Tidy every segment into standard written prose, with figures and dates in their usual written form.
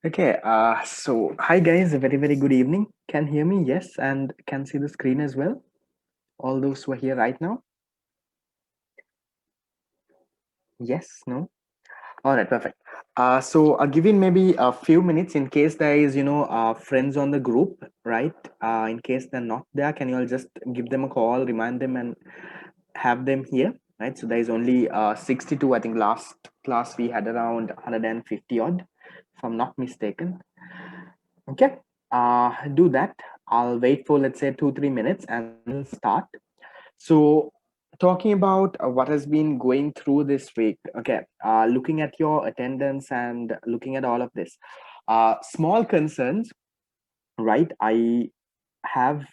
Okay, so hi guys, a very good evening. Can hear me? Yes, and can see the screen as well. All those who are here right now. Yes, no. All right, perfect. So I'll give in maybe a few minutes in case there is, friends on the group, right? In case they're not there, can you all just give them a call, remind them, and have them here, right? So there is only 62. I think last class we had around 150 odd, if I'm not mistaken. Okay, do that. I'll wait for let's say 2-3 minutes and then we'll start. So, talking about what has been going through this week, okay, looking at your attendance and looking at all of this, small concerns, right? Have,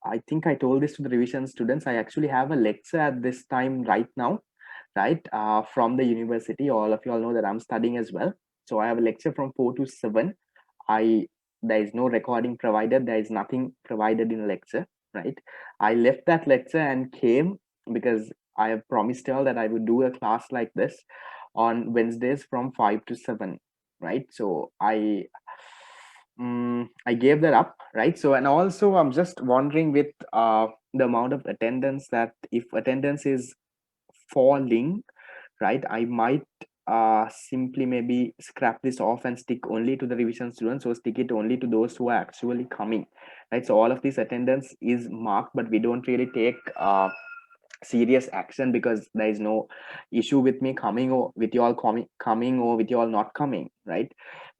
I think I told this to the revision students, I actually have a lecture at this time right now, right? From the university. All of you all know that I'm studying as well. So, I have a lecture from 4 to 7. I There is no recording provided. There is nothing provided in lecture, right? I left that lecture and came because I have promised y'all that I would do a class like this on Wednesdays from 5 to 7, right? So I gave that up, right? So and also I'm just wondering with the amount of attendance that if attendance is falling, right, I might simply maybe scrap this off and stick only to the revision students, or stick it only to those who are actually coming, right? So all of this attendance is marked, but we don't really take serious action because there is no issue with me coming or with you all coming or with you all not coming, right?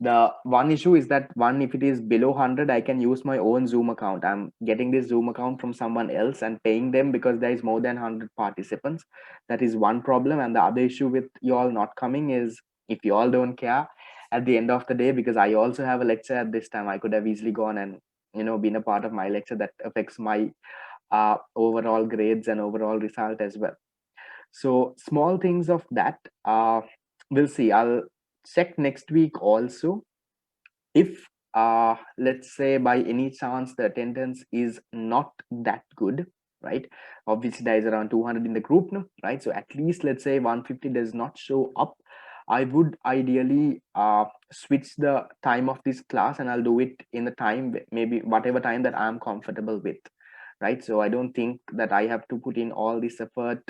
The one issue is that one, if it is below 100, I can use my own Zoom account. I'm getting this Zoom account from someone else and paying them because there is more than 100 participants. That is one problem. And the other issue with you all not coming is if you all don't care at the end of the day, because I also have a lecture at this time, I could have easily gone and been a part of my lecture that affects my overall grades and overall result as well. So small things of that, we'll see. I'll check next week also if let's say by any chance the attendance is not that good, right? Obviously there is around 200 in the group now, right? So at least let's say 150 does not show up, I would ideally switch the time of this class and I'll do it in the time, maybe whatever time that I'm comfortable with, right? So I don't think that I have to put in all this effort,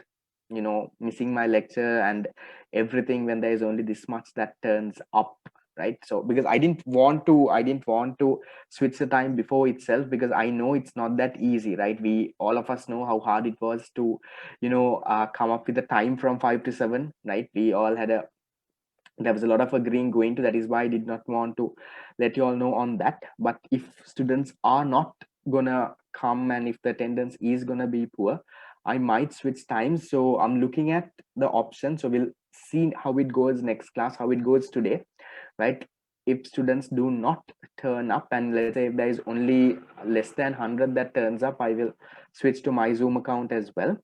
missing my lecture and everything when there is only this much that turns up, right? So because I didn't want to switch the time before itself, because I know it's not that easy, right? We all of us know how hard it was to come up with a time from 5 to 7, right? We all had a There was a lot of agreeing going to. That is why I did not want to let you all know on that. But if students are not gonna come and if the attendance is gonna be poor, I might switch times. So I'm looking at the option. So we'll see how it goes next class, how it goes today, right? If students do not turn up, and let's say if there is only less than 100 that turns up, I will switch to my Zoom account as well.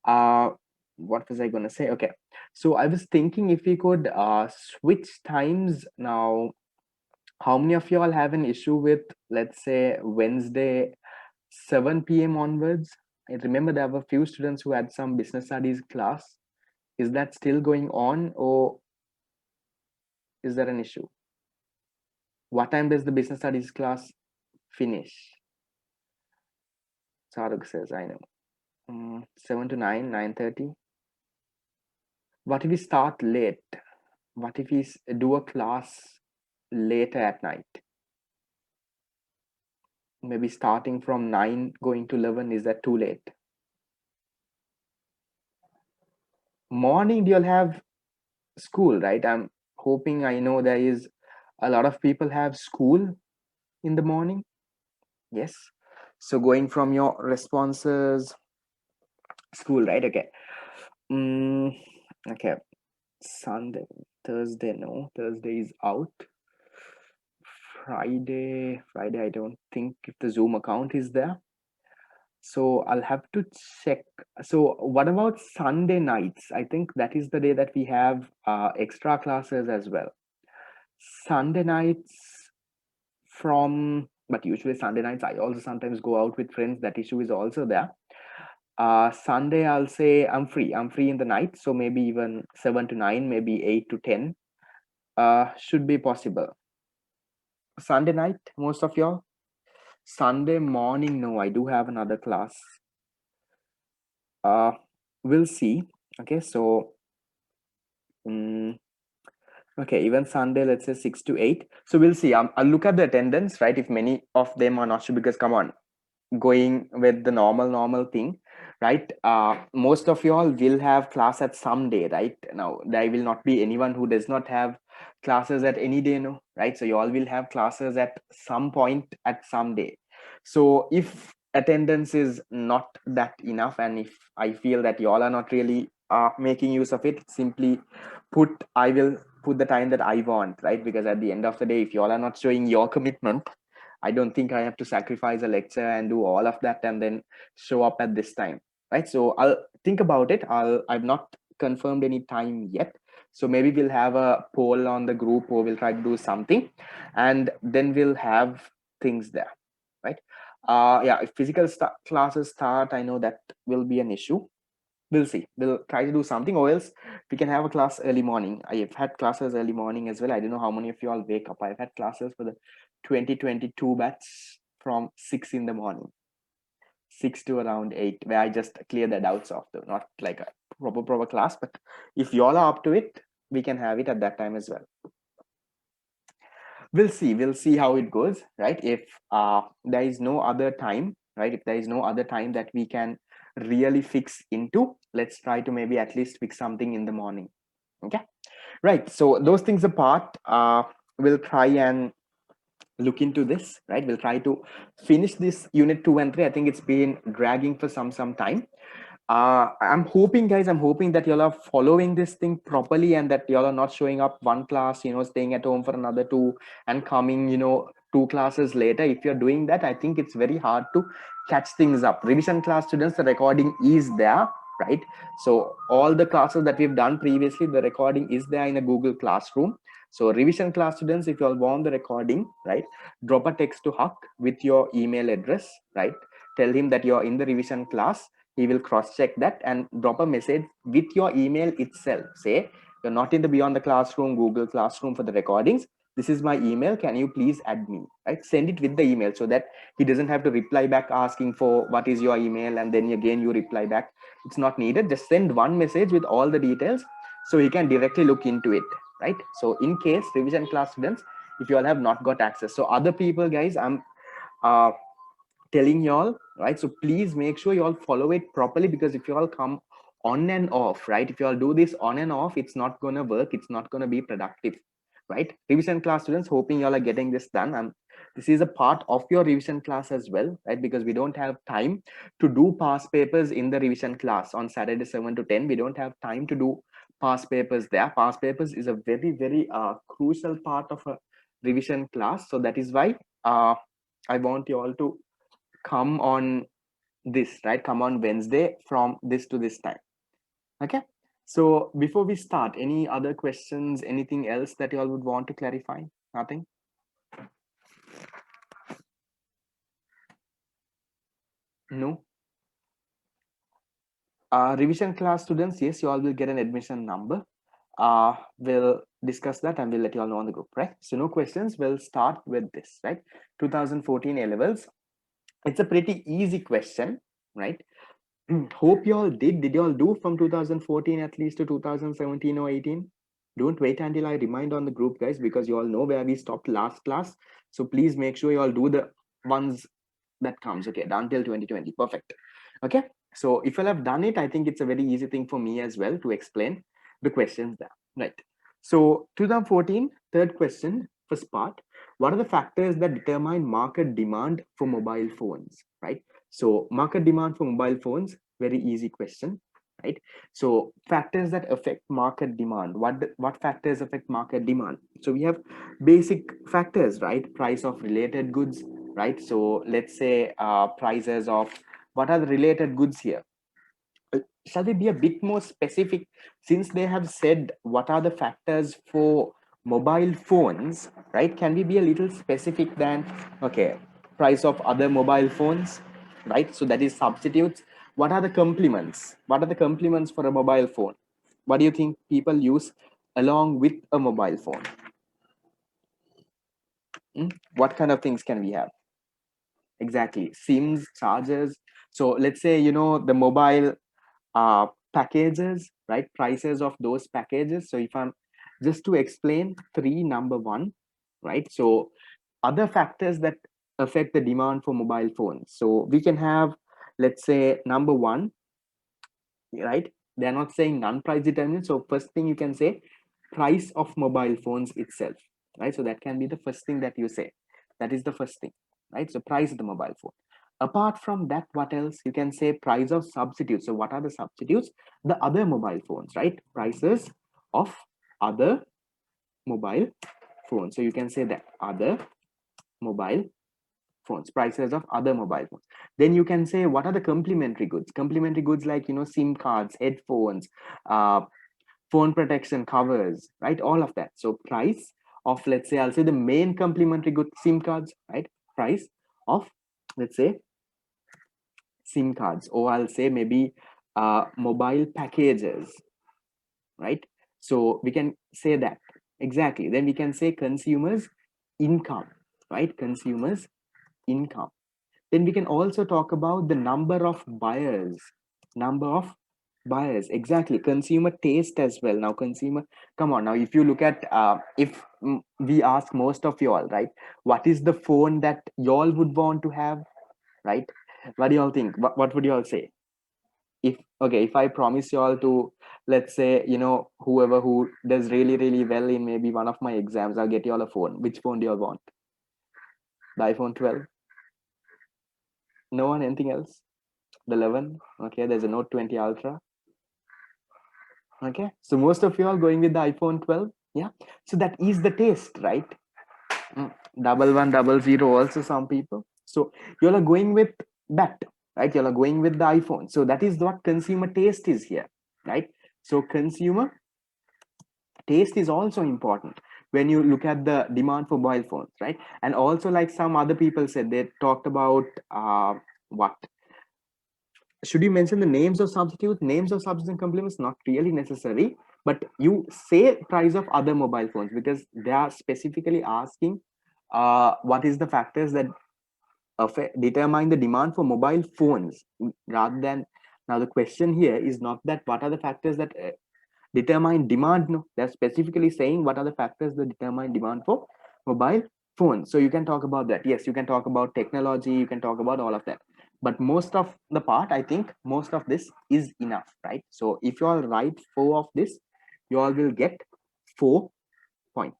uh what was I going to say? Okay, so I was thinking if we could switch times now. How many of you all have an issue with, let's say, Wednesday 7 p.m. onwards? I remember there were few students who had some business studies class. Is that still going on, or is there an issue? What time does the business studies class finish? Saruk says, I know. 7 to 9, 9:30. What if we start late? What if we do a class later at night? Maybe starting from 9 going to 11. Is that too late? Morning, you'll have school, right? I'm hoping. I know there is a lot of people have school in the morning. Yes. So going from your responses, school, right? Okay. Mm, okay. Sunday, Thursday, no. Thursday is out. Friday, I don't think if the Zoom account is there. So I'll have to check. So what about Sunday nights? I think that is the day that we have extra classes as well. Sunday nights but usually Sunday nights I also sometimes go out with friends. That issue is also there. Sunday, I'll say I'm free. I'm free in the night. So maybe even 7 to 9, maybe 8 to 10 should be possible. Sunday night, most of y'all? Sunday morning, no, I do have another class. Uh, we'll see. Okay, so okay, even Sunday, let's say 6 to 8. So we'll see. I'll look at the attendance, right? If many of them are not sure, because come on, going with the normal thing, right? Most of y'all will have class at some day, right? Now there will not be anyone who does not have classes at any day, no, right? So you all will have classes at some point at some day. So if attendance is not that enough, and if I feel that you all are not really making use of it, simply I will put the time that I want, right? Because at the end of the day, if you all are not showing your commitment, I don't think I have to sacrifice a lecture and do all of that and then show up at this time, right? So I'll think about it. I've not confirmed any time yet. So maybe we'll have a poll on the group, or we'll try to do something, and then we'll have things there, right? Yeah, if physical classes start, I know that will be an issue. We'll see. We'll try to do something, or else we can have a class early morning. I have had classes early morning as well. I don't know how many of you all wake up. I've had classes for the 2022 batch from 6 in the morning, 6 to around 8, where I just clear the doubts of the, not like a proper class, but if you all are up to it, we can have it at that time as well. We'll see how it goes, right? If there is no other time, right? If there is no other time that we can really fix into, let's try to maybe at least fix something in the morning. Okay, right? So those things apart, we'll try and look into this, right? We'll try to finish this unit 2 and 3. I think it's been dragging for some time. I'm hoping, guys, I'm hoping that y'all are following this thing properly, and that y'all are not showing up one class, staying at home for another two, and coming, two classes later. If you're doing that, I think it's very hard to catch things up. Revision class students, the recording is there, right? So all the classes that we've done previously, the recording is there in a Google Classroom. So revision class students, if you all want the recording, right, drop a text to Huck with your email address, right? Tell him that you're in the revision class. He will cross check that and drop a message with your email itself. Say, you're not in the Beyond the Classroom Google Classroom for the recordings. This is my email. Can you please add me? Right? Send it with the email, so that he doesn't have to reply back asking for what is your email, and then again you reply back. It's not needed. Just send one message with all the details, so he can directly look into it, right? So in case revision class students, if you all have not got access, so other people, guys, I'm telling y'all, right? So please make sure you all follow it properly, because if you all come on and off, right, if you all do this on and off, it's not going to work. It's not going to be productive, right? Revision class students, hoping y'all are getting this done. And this is a part of your revision class as well, right? Because we don't have time to do past papers in the revision class on Saturday 7 to 10. We don't have time to do past papers there. Past papers is a very crucial part of a revision class. So that is why I want you all to come on this, right? Come on Wednesday from this to this time. Okay. So before we start, any other questions, anything else that you all would want to clarify? Nothing? No? Revision class students, yes, you all will get an admission number. We'll discuss that and we'll let you all know on the group, right? So no questions. We'll start with this, right? 2014 A levels. It's a pretty easy question, right? Hope you all did you all do from 2014 at least to 2017 or 18? Don't wait until I remind on the group, guys, because you all know where we stopped last class. So please make sure you all do the ones that comes. Okay, done till 2020. Perfect. Okay, so if you'll have done it, I think it's a very easy thing for me as well to explain the questions there, right? So 2014 third question, first part: what are the factors that determine market demand for mobile phones, right? So market demand for mobile phones, very easy question, right? So factors that affect market demand. What factors affect market demand? So we have basic factors, right? Price of related goods, right? So let's say prices of, what are the related goods here? Shall we be a bit more specific, since they have said what are the factors for mobile phones, right? Can we be a little specific than, okay, price of other mobile phones, right? So that is substitutes. What are the complements? What are the complements for a mobile phone? What do you think people use along with a mobile phone? What kind of things can we have? Exactly, SIMs, chargers. So let's say, the mobile packages, right? Prices of those packages. So if I'm just to explain three, number one, right? So other factors that affect the demand for mobile phones. So we can have, let's say, number one, right? They're not saying non-price determinant. So first thing you can say, price of mobile phones itself, right? So that can be the first thing that you say. That is the first thing, right? So price of the mobile phone. Apart from that, what else? You can say price of substitutes. So what are the substitutes? The other mobile phones, right? Prices of other mobile phones. So you can say that other mobile phones, prices of other mobile phones. Then you can say what are the complementary goods? Complementary goods like, SIM cards, headphones, uh, phone protection covers, right? All of that. So price of, let's say, I'll say the main complementary good, SIM cards, right? Price of, let's say, SIM cards, or I'll say maybe mobile packages, right? So we can say that. Exactly. Then we can say consumers income, right? Consumers income. Then we can also talk about the number of buyers. Number of buyers. Exactly. Consumer taste as well. Now, consumer, come on. Now, if you look at, if we ask most of you all, right, what is the phone that y'all would want to have, right? What do y'all think? What would y'all say? If, okay, if I promise y'all to, let's say, whoever who does really, really well in maybe one of my exams, I'll get y'all a phone. Which phone do y'all want? The iPhone 12? No one? Anything else? The 11? Okay, there's a Note 20 Ultra. Okay, so most of you are going with the iPhone 12. Yeah, so that is the taste, right? Mm. 1100 also some people. So you all are going with that, right? You all are going with the iPhone. So that is what consumer taste is here, right? So consumer taste is also important when you look at the demand for mobile phones, right? And also, like some other people said, they talked about what should you mention the names of substitutes, names of substitute complements? Not really necessary, but you say price of other mobile phones because they are specifically asking what is the factors that determine the demand for mobile phones, rather than, now the question here is not that what are the factors that determine demand. No, they're specifically saying what are the factors that determine demand for mobile phones. So you can talk about that. Yes, you can talk about technology, you can talk about all of that, but most of the part, I think most of this is enough, right? So if you all write four of this, you all will get 4 points.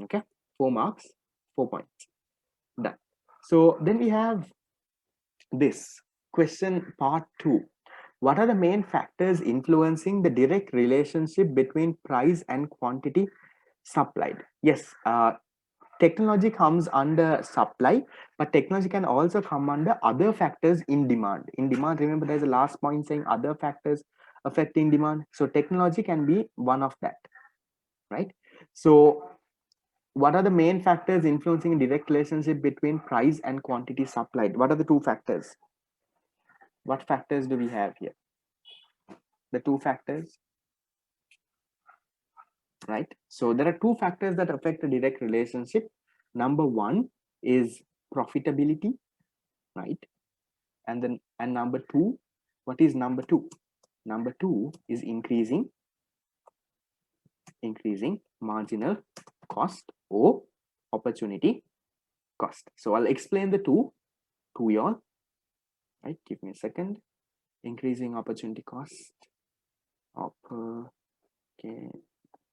Okay, 4 marks, 4 points. Done. So then we have this question part two. What are the main factors influencing the direct relationship between price and quantity supplied? Yes, technology comes under supply, but technology can also come under other factors in demand. In demand, remember there's a last point saying other factors affecting demand. So technology can be one of that, right? So what are the main factors influencing a direct relationship between price and quantity supplied? What are the two factors? What factors do we have here? The two factors, right? So there are two factors that affect a direct relationship. Number one is profitability, right? And number two, what is number two? Number two is increasing marginal cost or opportunity cost. So I'll explain the two to you all, right? Give me a second. Increasing opportunity cost. Okay,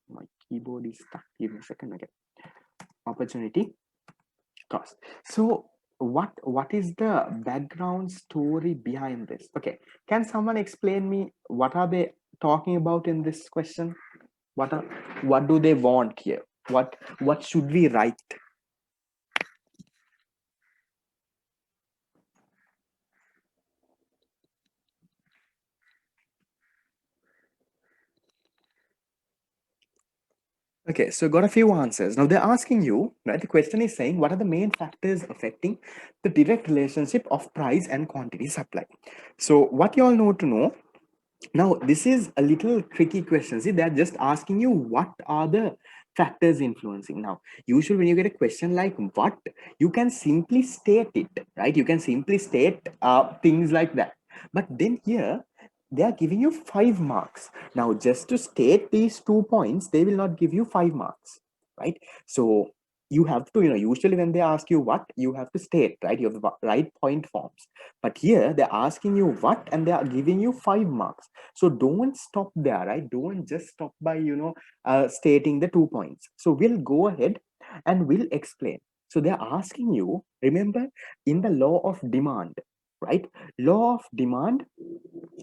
my keyboard is stuck. Give me a second. Okay, opportunity cost. So what is the background story behind this? Okay, can someone explain me what are they talking about in this question? What do they want here? What should we write? Okay, so got a few answers. Now they're asking you, right? The question is saying, what are the main factors affecting the direct relationship of price and quantity supply? So what you all know to know, now this is a little tricky question. See, they're just asking you what are the Factors influencing. Now, usually when you get a question like what, you can simply state it, right? You can simply state things like that. But then here, they are giving you 5 marks. Now, just to state these 2 points, they will not give you 5 marks, right? So you have to, usually when they ask you what, you have to state, right? You have the right point forms. But here they're asking you what and they are giving you 5 marks. So don't stop there, right? Don't just stop by, stating the 2 points. So we'll go ahead and we'll explain. So they're asking you, remember, in the law of demand, right? Law of demand,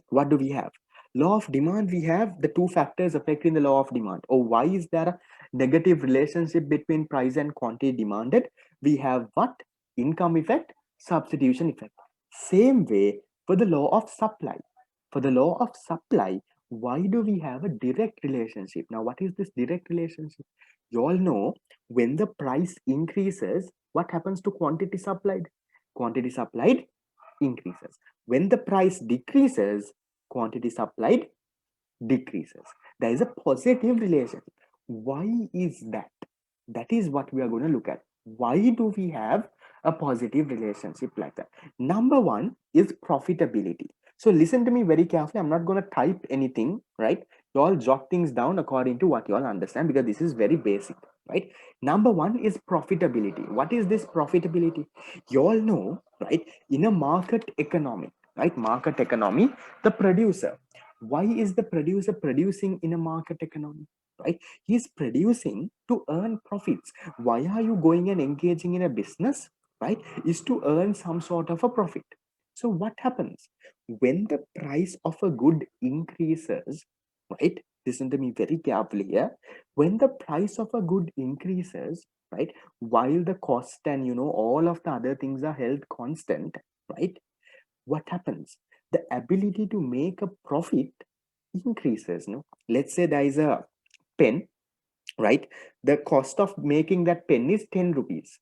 what do we have? Law of demand, we have the two factors affecting the law of demand. Or why is there a negative relationship between price and quantity demanded? We have what? Income effect, substitution effect. Same way for the law of supply. For the law of supply, why do we have a direct relationship? Now, what is this direct relationship? You all know, when the price increases, what happens to quantity supplied? Quantity supplied increases. When the price decreases, quantity supplied decreases. There is a positive relationship. Why is that? That is what we are going to look at. Why do we have a positive relationship like that? Number one is profitability. So listen to me very carefully. I'm not going to type anything, right? You all jot things down according to what you all understand, because this is very basic, right? Number one is profitability. What is this profitability? You all know, right? In a market economy, right? Market economy, the producer. Why is the producer producing in a market economy, right? He's producing to earn profits. Why are you going and engaging in a business, right? Is to earn some sort of a profit. So what happens when the price of a good increases, right? Listen to me very carefully here. When the price of a good increases, right, while the cost and all of the other things are held constant, right, what happens? The ability to make a profit increases. No, let's say there is a pen, right? The cost of making that pen is 10 rupees,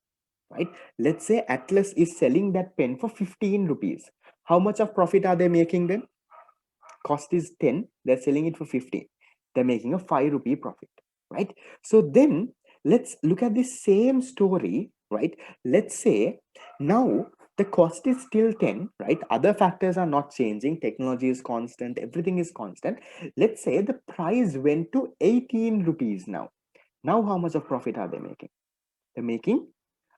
right? Let's say Atlas is selling that pen for 15 rupees. How much of profit are they making then? Cost is 10, they're selling it for 15. They're making a 5 rupee profit, right? So then let's look at the same story, right? Let's say now the cost is still 10, right? Other factors are not changing, technology is constant, everything is constant. Let's say the price went to 18 rupees now. Now how much of profit are they making? They're making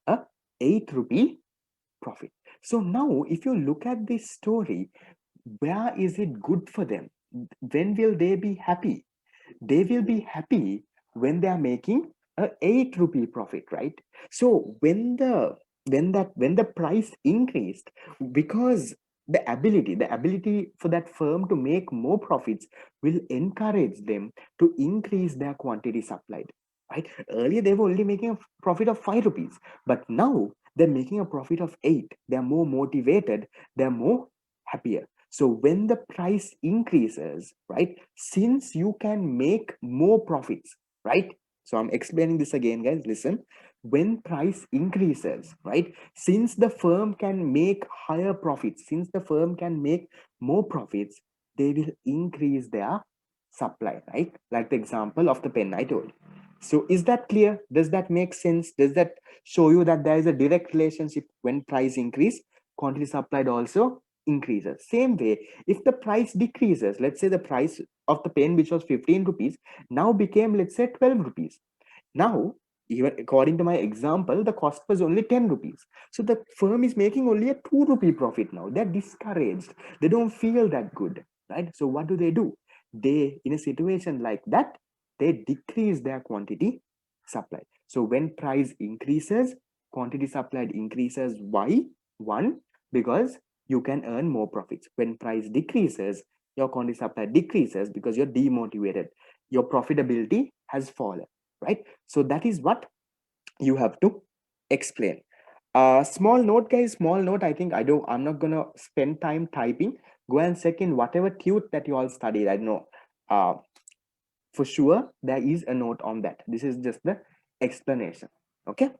a 8 rupee profit. So now if you look at this story, where is it good for them? When will they be happy? They will be happy when they are making a 8 rupee profit, right? So when the price increased, because the ability for that firm to make more profits will encourage them to increase their quantity supplied, right? Earlier they were only making a profit of 5 rupees, but now they're making a profit of 8. They're more motivated, they're more happier. So when the price increases, right, since you can make more profits, right? So I'm explaining this again, guys. Listen, when price increases, right, since the firm can make higher profits, since the firm can make more profits, they will increase their supply, right? Like the example of the pen I told. So is that clear? Does that make sense? Does that show you that there is a direct relationship? When price increase, quantity supplied also increases. Same way, if the price decreases, let's say the price of the pen which was 15 rupees now became, let's say, 12 rupees. Now, even according to my example, the cost was only 10 rupees. So the firm is making only a 2 rupee profit now. They're discouraged. They don't feel that good, right? So what do? They, in a situation like that, they decrease their quantity supply. So when price increases, quantity supplied increases. Why? One, because you can earn more profits. When price decreases, your quantity supply decreases because you're demotivated. Your profitability has fallen, right? So that is what you have to explain. Small note, guys, small note. I'm not gonna spend time typing. Go and check in whatever tute that you all studied. I know uh, for sure there is a note on that. This is just the explanation. Okay.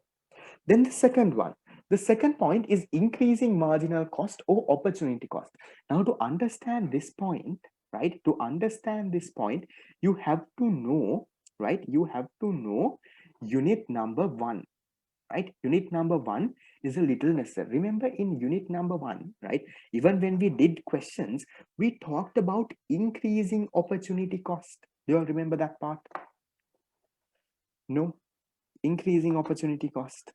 Then the second one, the second point is increasing marginal cost or opportunity cost. Now, to understand this point, right, to understand this point, you have to know right, you have to know unit number 1, right? Unit number 1 is a little necessary. Remember, in unit number 1, right, even when we did questions, we talked about increasing opportunity cost. Do you all remember that part? No? Increasing opportunity cost.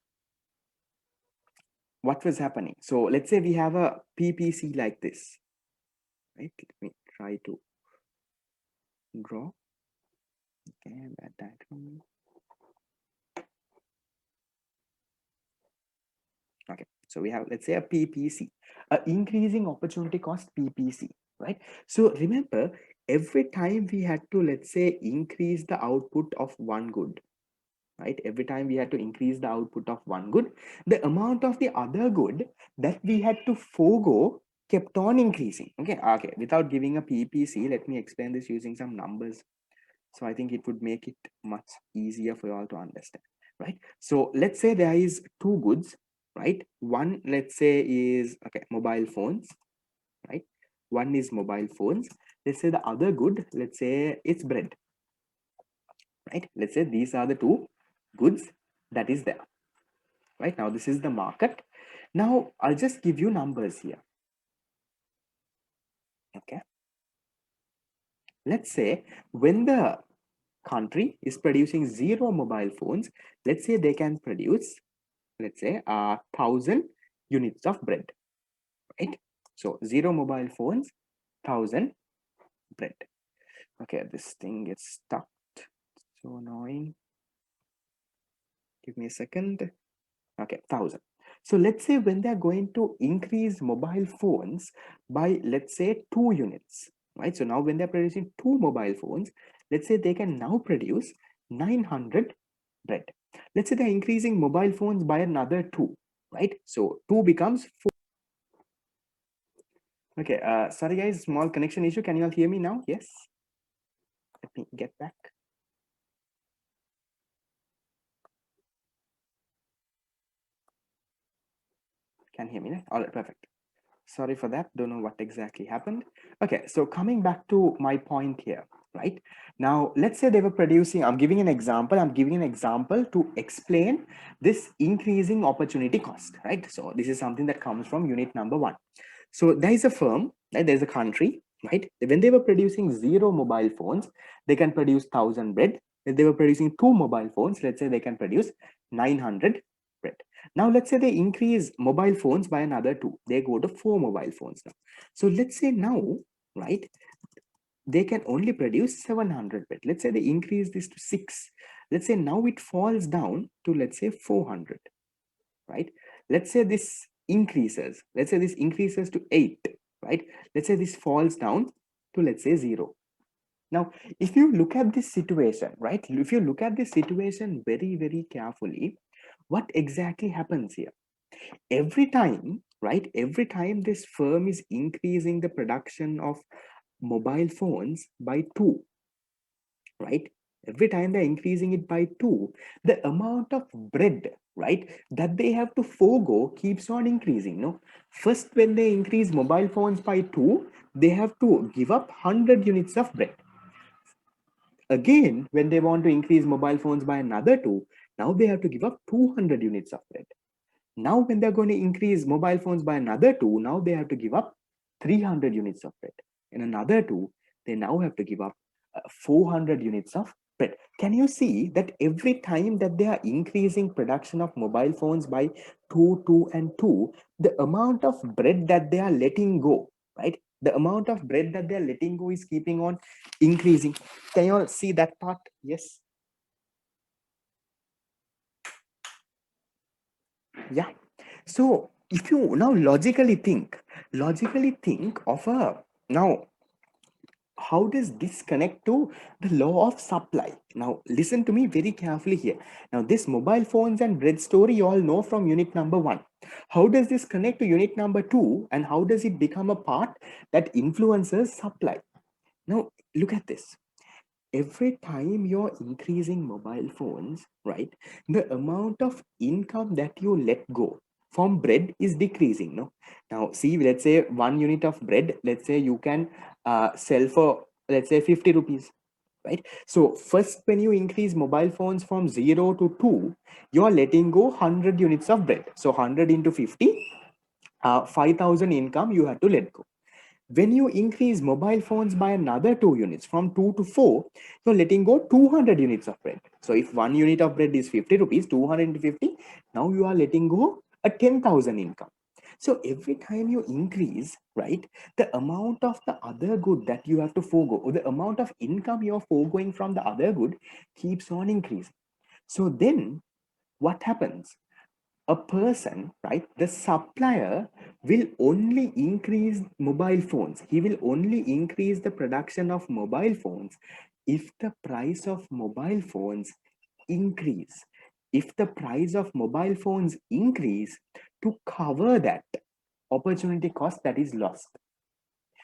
What was happening? So let's say we have a PPC like this, right? Let me try to draw. Okay, that diagram. Okay, so we have, let's say, a PPC, a increasing opportunity cost PPC, right? So remember, every time we had to, let's say, increase the output of one good, right? Every time we had to increase the output of one good, the amount of the other good that we had to forego kept on increasing. Okay, okay. Without giving a PPC, let me explain this using some numbers. So I think it would make it much easier for you all to understand, right? So let's say there is two goods, right? One, let's say, is, okay, mobile phones, right? One is mobile phones. Let's say the other good, let's say it's bread, right? Let's say these are the two goods that is there, right? Now this is the market. Now I'll just give you numbers here. Okay, let's say when the country is producing 0 mobile phones, let's say they can produce, let's say, 1,000 units of bread, right? So 0 mobile phones, 1,000 bread. Okay, this thing gets stuck. So annoying. Give me a second. Okay, 1,000. So let's say when they're going to increase mobile phones by, let's say, 2 units, right? So now when they're producing 2 mobile phones, let's say they can now produce 900 bread. Let's say they're increasing mobile phones by another 2, right? So 2 becomes 4. Okay, sorry guys, small connection issue. Can you all hear me now? Yes. Let me get back. Can hear me now? All right, perfect. Sorry for that. Don't know what exactly happened. Okay, so coming back to my point here, right? Now, let's say they were producing, I'm giving an example. I'm giving an example to explain this increasing opportunity cost, right? So this is something that comes from unit number 1. So there is a firm, right? There's a country, right? When they were producing 0 mobile phones, they can produce 1,000 bread. If they were producing 2 mobile phones, let's say they can produce 900 bread. Now let's say they increase mobile phones by another 2. They go to 4 mobile phones now. So let's say now, right, they can only produce 700 bread. Let's say they increase this to 6. Let's say now it falls down to, let's say, 400, right? Let's say this increases. Let's say this increases to 8, right? Let's say this falls down to, let's say, 0. Now, if you look at this situation, right? If you look at this situation very, very carefully, what exactly happens here? Every time, right? Every time this firm is increasing the production of mobile phones by 2, right? Every time they're increasing it by 2, the amount of bread, right, that they have to forego keeps on increasing. No, first when they increase mobile phones by 2, they have to give up 100 units of bread. Again, when they want to increase mobile phones by another 2, now they have to give up 200 units of bread. Now, when they're going to increase mobile phones by another 2, now they have to give up 300 units of bread. In another 2, they now have to give up 400 units of bread. Can you see that every time that they are increasing production of mobile phones by 2, 2, and 2, the amount of bread that they are letting go, right? The amount of bread that they are letting go is keeping on increasing. Can you all see that part? Yes. Yeah. So if you now logically think of a, now how does this connect to the law of supply? Now listen to me very carefully here. Now this mobile phones and bread story you all know from unit number 1. How does this connect to unit number 2, and how does it become a part that influences supply? Now look at this. Every time you're increasing mobile phones, right, the amount of income that you let go from bread is decreasing. No, now see, let's say 1 unit of bread, let's say you can sell for, let's say, 50 rupees, right? So first, when you increase mobile phones from 0 to 2, you are letting go 100 units of bread. So 100 into 50, 5,000 income you have to let go. When you increase mobile phones by another 2 units from 2 to 4, you're letting go 200 units of bread. So if 1 unit of bread is 50 rupees, 200 into 50, now you are letting go a 10,000 income. So every time you increase, right, the amount of the other good that you have to forego, or the amount of income you're foregoing from the other good, keeps on increasing. So then what happens? A person, right, the supplier will only increase mobile phones. He will only increase the production of mobile phones if the price of mobile phones increase. If the price of mobile phones increase to cover that opportunity cost that is lost.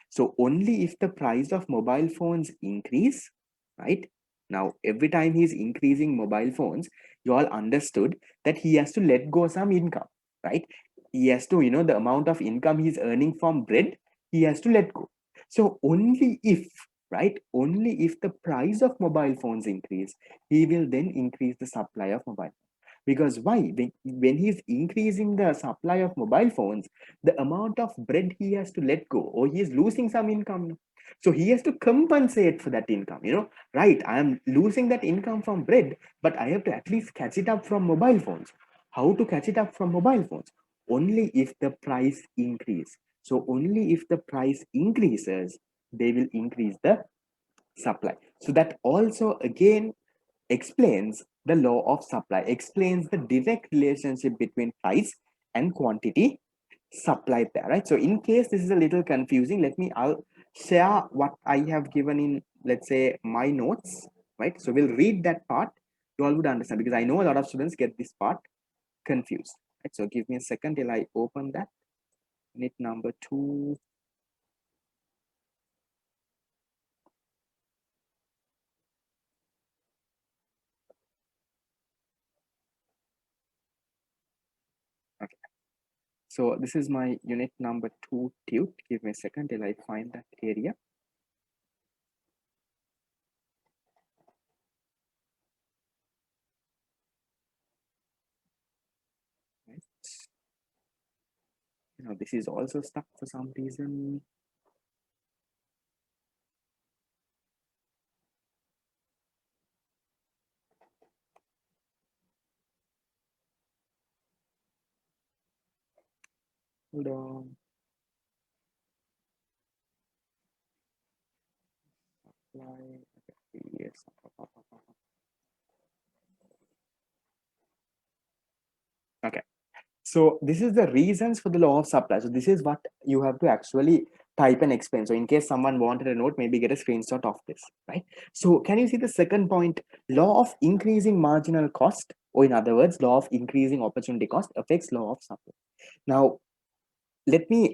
So only if the price of mobile phones increase, right? Now, every time he's increasing mobile phones, you all understood that he has to let go some income, right? He has to, the amount of income he's earning from bread, he has to let go. So only if, right? Only if the price of mobile phones increase, he will then increase the supply of mobile. Because why? When he's increasing the supply of mobile phones, the amount of bread he has to let go, or he is losing some income. So he has to compensate for that income. Right? I am losing that income from bread, but I have to at least catch it up from mobile phones. How to catch it up from mobile phones? Only if the price increase. So only if the price increases, they will increase the supply. So that also again explains the law of supply, explains the direct relationship between price and quantity supplied there, right? So in case this is a little confusing, I'll share what I have given in, let's say, my notes, right? So we'll read that part. You all would understand, because I know a lot of students get this part confused, right? So give me a second till I open that. Unit number 2. Okay. So this is my unit number 2 tute. Give me a second till I find that area. Right. This is also stuck for some reason. Hold on. Yes. Okay. So this is the reasons for the law of supply. So this is what you have to actually type and explain. So in case someone wanted a note, maybe get a screenshot of this, right? So can you see the second point? Law of increasing marginal cost, or in other words, law of increasing opportunity cost affects law of supply. Now,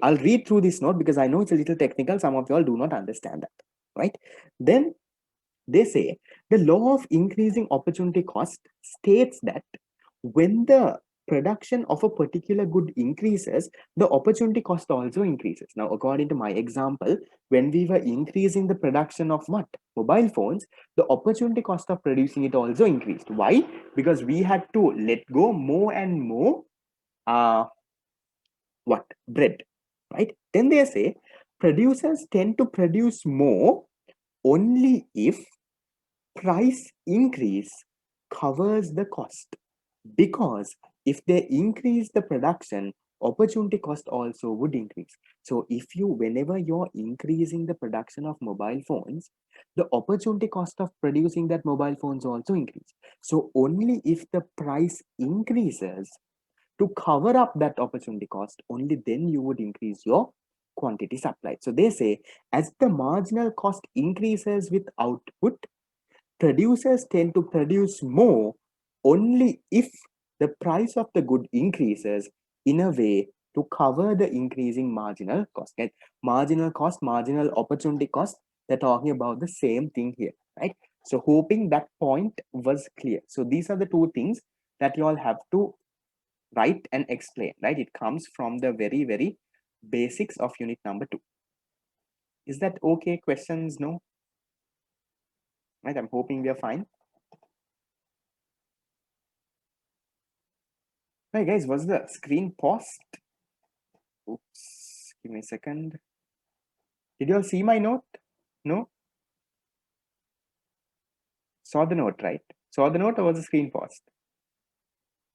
I'll read through this note because I know it's a little technical. Some of you all do not understand that, right? Then they say the law of increasing opportunity cost states that when the production of a particular good increases, the opportunity cost also increases. Now, according to my example, when we were increasing the production of what? Mobile phones, the opportunity cost of producing it also increased. Why? Because we had to let go more and more bread, right? Then they say producers tend to produce more only if price increase covers the cost, because if they increase the production, opportunity cost also would increase. So whenever you're increasing the production of mobile phones, the opportunity cost of producing that mobile phones also increase. So only if the price increases to cover up that opportunity cost, only then you would increase your quantity supplied. So they say as the marginal cost increases with output, producers tend to produce more only if the price of the good increases in a way to cover the increasing marginal cost. Okay? Marginal cost, marginal opportunity cost, they're talking about the same thing here, right? So hoping that point was clear. So these are the two things that you all have to write and explain, right? It comes from the very, very basics of unit number 2. Is that okay? Questions? No? right? I'm hoping we are fine. Hey guys, was the screen paused? Oops, give me a second. Did you all see my note? No? Saw the note, right? Saw the note or was the screen paused?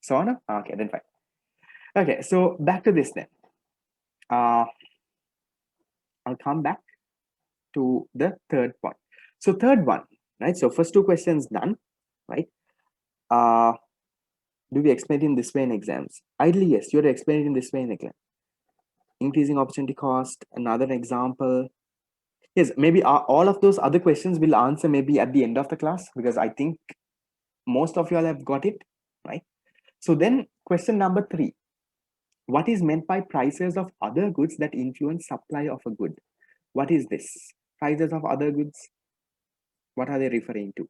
Saw, no? Okay, then fine. Okay, so back to this then. I'll come back to the third point. So third one, right? So first two questions done, right? Do we explain it in this way in exams? Ideally, yes, you're explaining it in this way in exam. Increasing opportunity cost, another example. Yes, maybe all of those other questions will answer maybe at the end of the class, because I think most of you all have got it, right? So then question number 3, what is meant by prices of other goods that influence supply of a good? What is this? Prices of other goods, what are they referring to?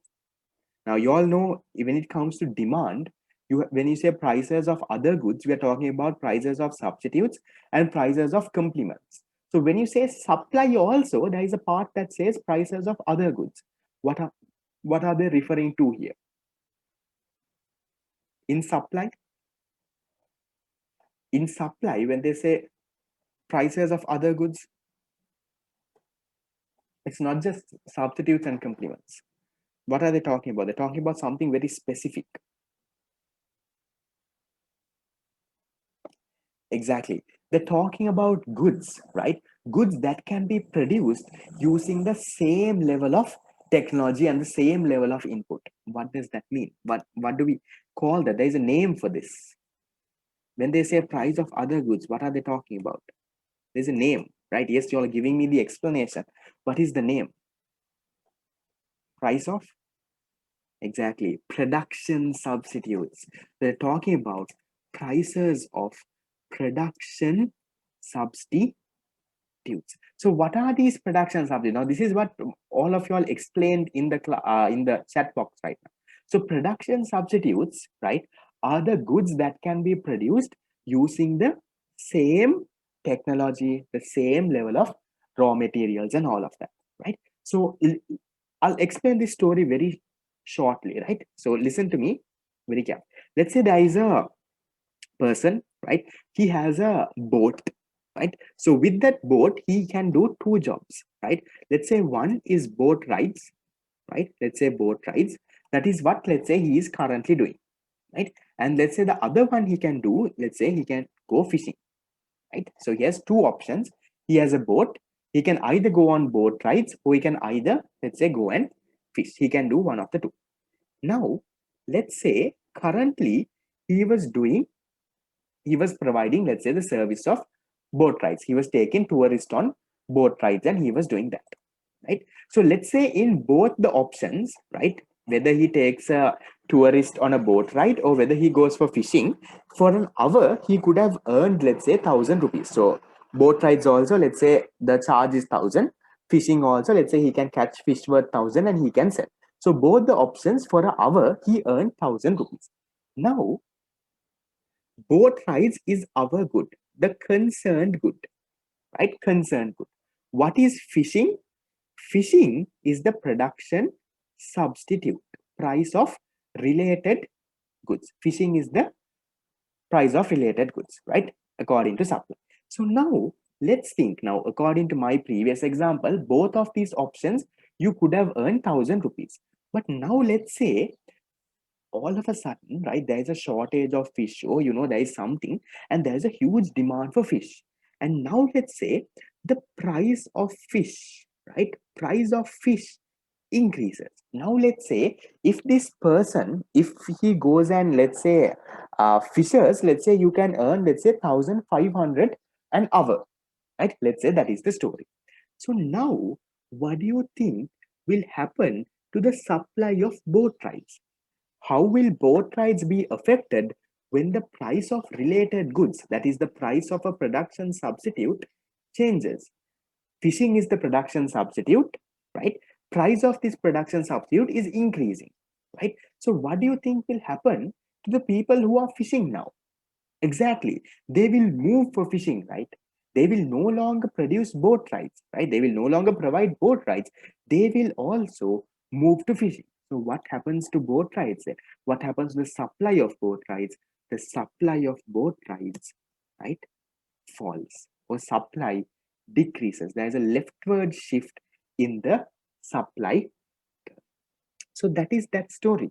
Now you all know when it comes to demand, when you say prices of other goods, we are talking about prices of substitutes and prices of complements. So when you say supply also, there is a part that says prices of other goods. What are they referring to here? In supply, when they say prices of other goods, it's not just substitutes and complements. What are they talking about? They're talking about something very specific. Exactly. They're talking about goods, right? Goods that can be produced using the same level of technology and the same level of input. What does that mean? What do we call that? There is a name for this. When they say price of other goods, what are they talking about? There's a name, right? Yes, you are giving me the explanation. What is the name? Price of? Exactly. Production substitutes. They're talking about prices of production substitutes. So what are these production substitutes? Now, this is what all of you all explained in the chat box right now. So production substitutes, right, are the goods that can be produced using the same technology, the same level of raw materials and all of that, right? So I'll explain this story very shortly, right? So listen to me very carefully. Let's say there is a person, right? He has a boat, right? So with that boat, he can do two jobs, right? Let's say one is boat rides, right? Let's say boat rides. That is what, let's say, he is currently doing, right? And let's say the other one he can do, let's say he can go fishing, right? So he has two options. He has a boat. He can either go on boat rides or he can either, let's say, go and fish. He can do one of the two. Now, let's say currently he was doing he was providing, let's say, the service of boat rides. He was taking tourists on boat rides and he was doing that, right? So let's say in both the options, right, whether he takes a tourist on a boat ride or whether he goes for fishing, for an hour he could have earned, let's say, 1,000 rupees. So boat rides also, let's say the charge is 1,000. Fishing also, let's say he can catch fish worth 1,000 and he can sell. So both the options, for an hour he earned 1,000 rupees. Now both rides is our good, the concerned good, right? Concerned good. What is fishing? Fishing is the production substitute, price of related goods. Fishing is the price of related goods, right? According to supply. So now let's think now, according to my previous example, both of these options, you could have earned 1,000 rupees. But now let's say all of a sudden, right, there is a shortage of fish, or there is something, and there's a huge demand for fish. And now let's say the price of fish, right, price of fish increases. Now let's say if this person, if he goes and let's say fishers, let's say you can earn, let's say, 1,500 an hour, right? Let's say that is the story. So now what do you think will happen to the supply of boat rides? How will boat rides be affected when the price of related goods, that is the price of a production substitute, changes? Fishing is the production substitute, right? Price of this production substitute is increasing, right? So what do you think will happen to the people who are fishing now? Exactly. They will move for fishing, right? They will no longer produce boat rides, right? They will no longer provide boat rides. They will also move to fishing. So what happens to both rides then? What happens to the supply of both rides? The supply of both rides, right, falls, or supply decreases. There is a leftward shift in the supply. So that is that story.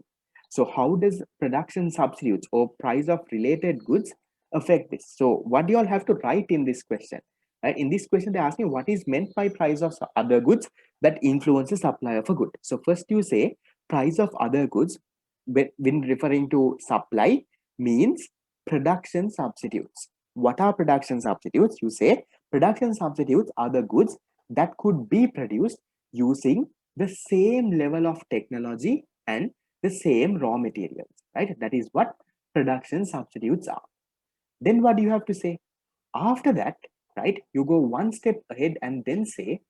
So how does production substitutes or price of related goods affect this? So what do you all have to write in this question? Right? In this question, they ask me what is meant by price of other goods that influences supply of a good. So first you say price of other goods when referring to supply means production substitutes. What are production substitutes? You say production substitutes are the goods that could be produced using the same level of technology and the same raw materials, right? That is what production substitutes are. Then what do you have to say? After that, right, you go one step ahead and then say,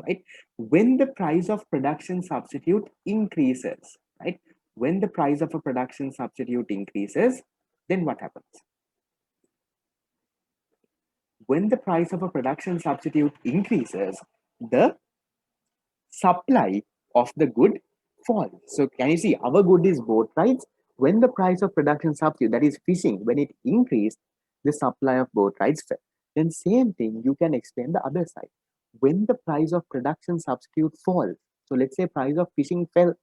right, when the price of production substitute increases, right, when the price of a production substitute increases, then what happens? When the price of a production substitute increases, the supply of the good falls. So can you see our good is both sides. When the price of production substitute, that is fishing, when it increased, the supply of both sides fell. Then same thing you can explain the other side. When the price of production substitute falls, so let's say price of fishing fell.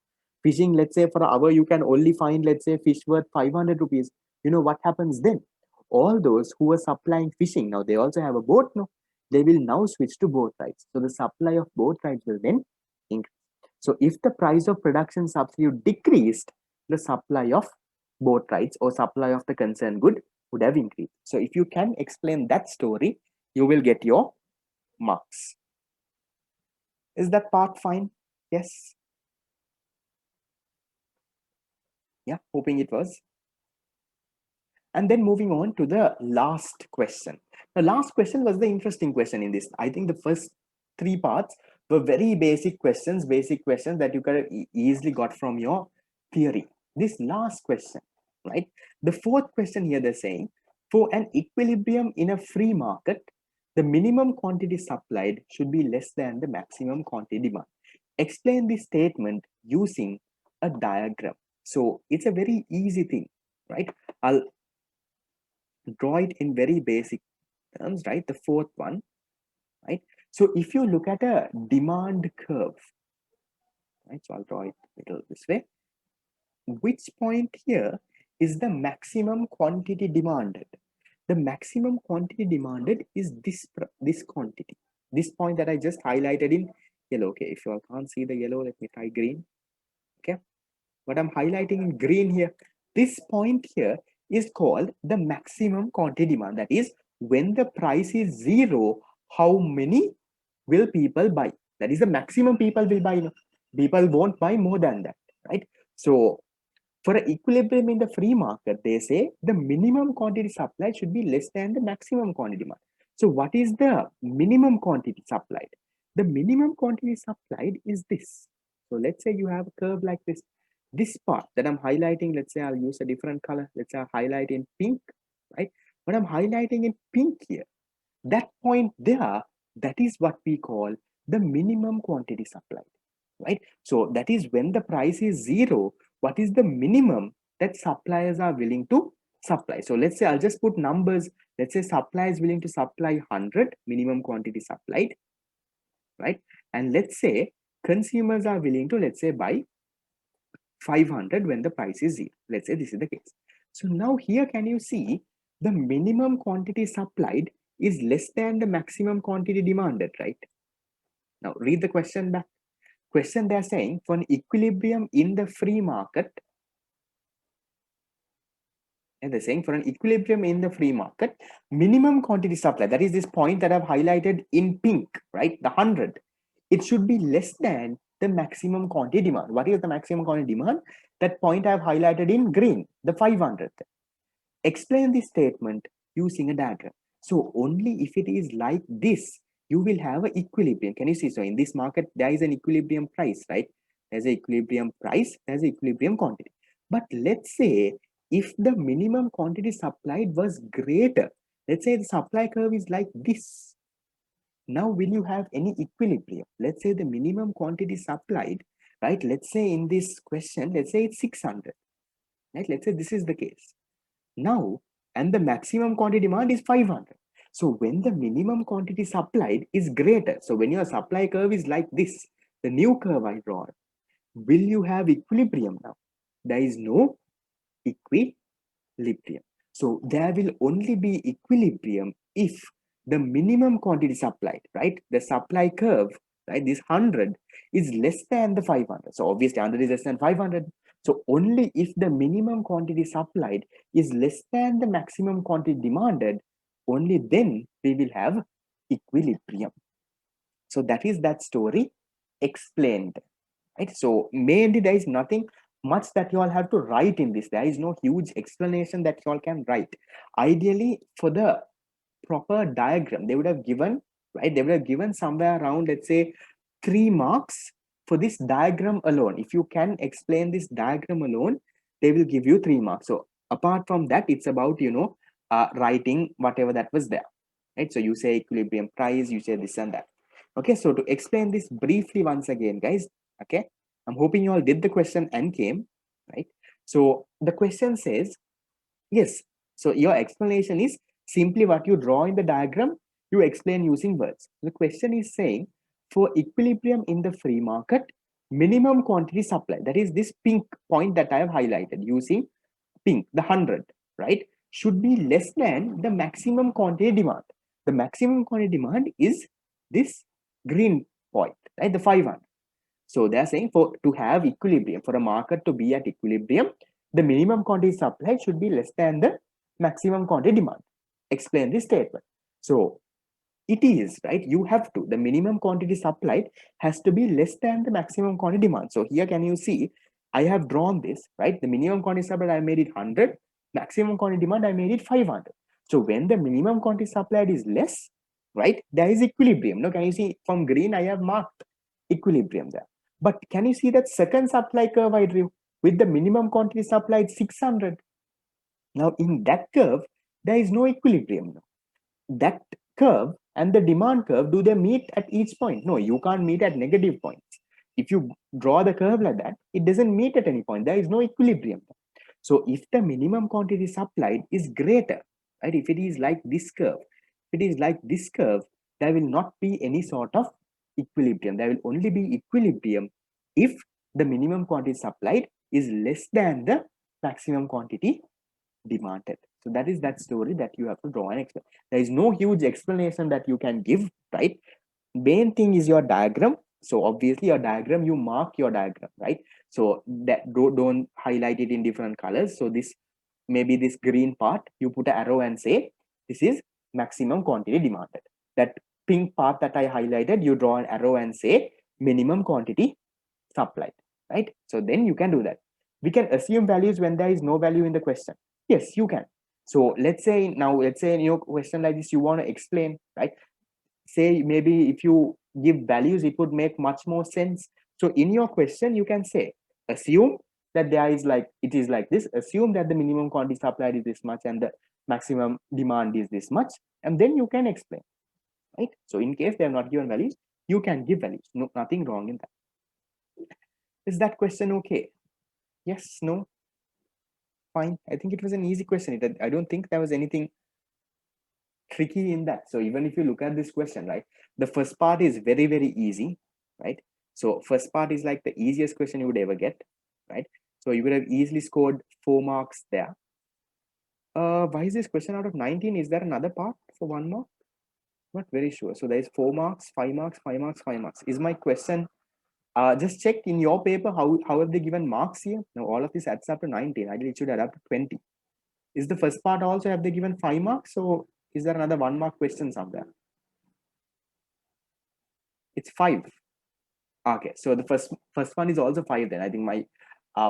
Fishing, let's say for an hour you can only find, let's say, fish worth 500 rupees. You know what happens then? All those who are supplying fishing, now they also have a boat, no? They will now switch to both sides. So the supply of both sides will then increase. So if the price of production substitute decreased, the supply of both sides or supply of the concerned good would have increased. So if you can explain that story, you will get your marks. Is that part fine? Yes. Yeah, hoping it was. And then moving on to the last question. The last question was the interesting question in this. I think the first three parts were very basic questions that you could have easily got from your theory. This last question, right? The fourth question here, they're saying, for an equilibrium in a free market, the minimum quantity supplied should be less than the maximum quantity demand. Explain this statement using a diagram. So it's a very easy thing, right? I'll draw it in very basic terms, right? The fourth one, right? So if you look at a demand curve, right? So I'll draw it a little this way. Which point here is the maximum quantity demanded? The maximum quantity demanded is this quantity. This point that I just highlighted in yellow. Okay, if you all can't see the yellow, let me try green. Okay, what I'm highlighting in green here, this point here is called the maximum quantity demand. That is, when the price is zero, how many will people buy? That is the maximum people will buy. People won't buy more than that, right? So for an equilibrium in the free market, they say the minimum quantity supply should be less than the maximum quantity demand. So what is the minimum quantity supplied? The minimum quantity supplied is this. So let's say you have a curve like this. This part that I'm highlighting, let's say I'll use a different color. Let's say I'll highlight in pink, right? What I'm highlighting in pink here, that point there, that is what we call the minimum quantity supplied, right? So that is when the price is zero, what is the minimum that suppliers are willing to supply? So let's say I'll just put numbers. Let's say supply is willing to supply 100, minimum quantity supplied, right? And let's say consumers are willing to, let's say, buy 500 when the price is zero. Let's say this is the case. So now here, can you see the minimum quantity supplied is less than the maximum quantity demanded, right? Now read the question back. Question they're saying, for an equilibrium in the free market, and they're saying for an equilibrium in the free market, minimum quantity supply, that is this point that I've highlighted in pink, right? The 100, it should be less than the maximum quantity demand. What is the maximum quantity demand? That point I've highlighted in green, the 500. Explain this statement using a diagram. So only if it is like this, you will have an equilibrium. Can you see? So in this market, there is an equilibrium price, right? There's an equilibrium price, there's an equilibrium quantity. But let's say if the minimum quantity supplied was greater, let's say the supply curve is like this. Now, will you have any equilibrium? Let's say the minimum quantity supplied, right? Let's say in this question, let's say it's 600, right? Let's say this is the case. Now, and the maximum quantity demand is 500. So when the minimum quantity supplied is greater, so when your supply curve is like this, the new curve I draw, will you have equilibrium now? There is no equilibrium. So there will only be equilibrium if the minimum quantity supplied, right? The supply curve, right? This 100 is less than the 500. So obviously 100 is less than 500. So only if the minimum quantity supplied is less than the maximum quantity demanded, only then we will have equilibrium. So that is that story explained, right? So mainly there is nothing much that you all have to write in this. There is no huge explanation that you all can write. Ideally, for the proper diagram, they would have given, right? They would have given somewhere around, let's say, 3 marks for this diagram alone. If you can explain this diagram alone, they will give you 3 marks. So apart from that, it's about, writing whatever that was there, right? So you say equilibrium price, you say this and that. Okay, so to explain this briefly once again, guys, okay, I'm hoping you all did the question and came, right? So the question says, yes, so your explanation is simply what you draw in the diagram, you explain using words. The question is saying, for equilibrium in the free market, minimum quantity supply, that is this pink point that I have highlighted using pink, the 100, right, should be less than the maximum quantity demand. The maximum quantity demand is this green point, right, the 500. So they're saying for to have equilibrium, for a market to be at equilibrium, the minimum quantity supply should be less than the maximum quantity demand. Explain this statement. So it is, right, you have to, the minimum quantity supplied has to be less than the maximum quantity demand. So here can you see, I have drawn this, right? The minimum quantity supplied, I made it 100, maximum quantity demand, I made it 500. So when the minimum quantity supplied is less, right, there is equilibrium. Now can you see from green, I have marked equilibrium there. But can you see that second supply curve I drew with the minimum quantity supplied 600? Now in that curve, there is no equilibrium. That curve and the demand curve, do they meet at each point? No, you can't meet at negative points. If you draw the curve like that, it doesn't meet at any point. There is no equilibrium. So if the minimum quantity supplied is greater, right? If it is like this curve, if it is like this curve, there will not be any sort of equilibrium. There will only be equilibrium if the minimum quantity supplied is less than the maximum quantity demanded. So that is that story that you have to draw and explain. There is no huge explanation that you can give, right? Main thing is your diagram. So obviously your diagram, you mark your diagram, right? So that don't highlight it in different colors. So this, maybe this green part, you put an arrow and say this is maximum quantity demanded. That pink part that I highlighted, you draw an arrow and say minimum quantity supplied, right? So then you can do that. We can assume values when there is no value in the question. Yes, you can. So let's say now, let's say in your question like this, you want to explain, right? Say maybe if you give values, it would make much more sense. So in your question, you can say, assume that there is like, it is like this, assume that the minimum quantity supplied is this much and the maximum demand is this much, and then you can explain, right? So in case they have not given values, you can give values. No, nothing wrong in that. Is that question okay? Yes, no, fine. I think it was an easy question. I don't think there was anything tricky in that. So even if you look at this question, right, the first part is very, very easy, right? So first part is like the easiest question you would ever get, right? So you would have easily scored 4 marks there. Why is this question out of 19? Is there another part for 1 mark? Not very sure. So there is 4 marks, 5 marks, 5 marks, 5 marks. Is my question, just check in your paper, how have they given marks here? Now all of this adds up to 19. Ideally it should add up to 20. Is the first part also, have they given 5 marks? So is there another 1 mark question somewhere? It's 5. Okay, so the first one is also 5 then. I think my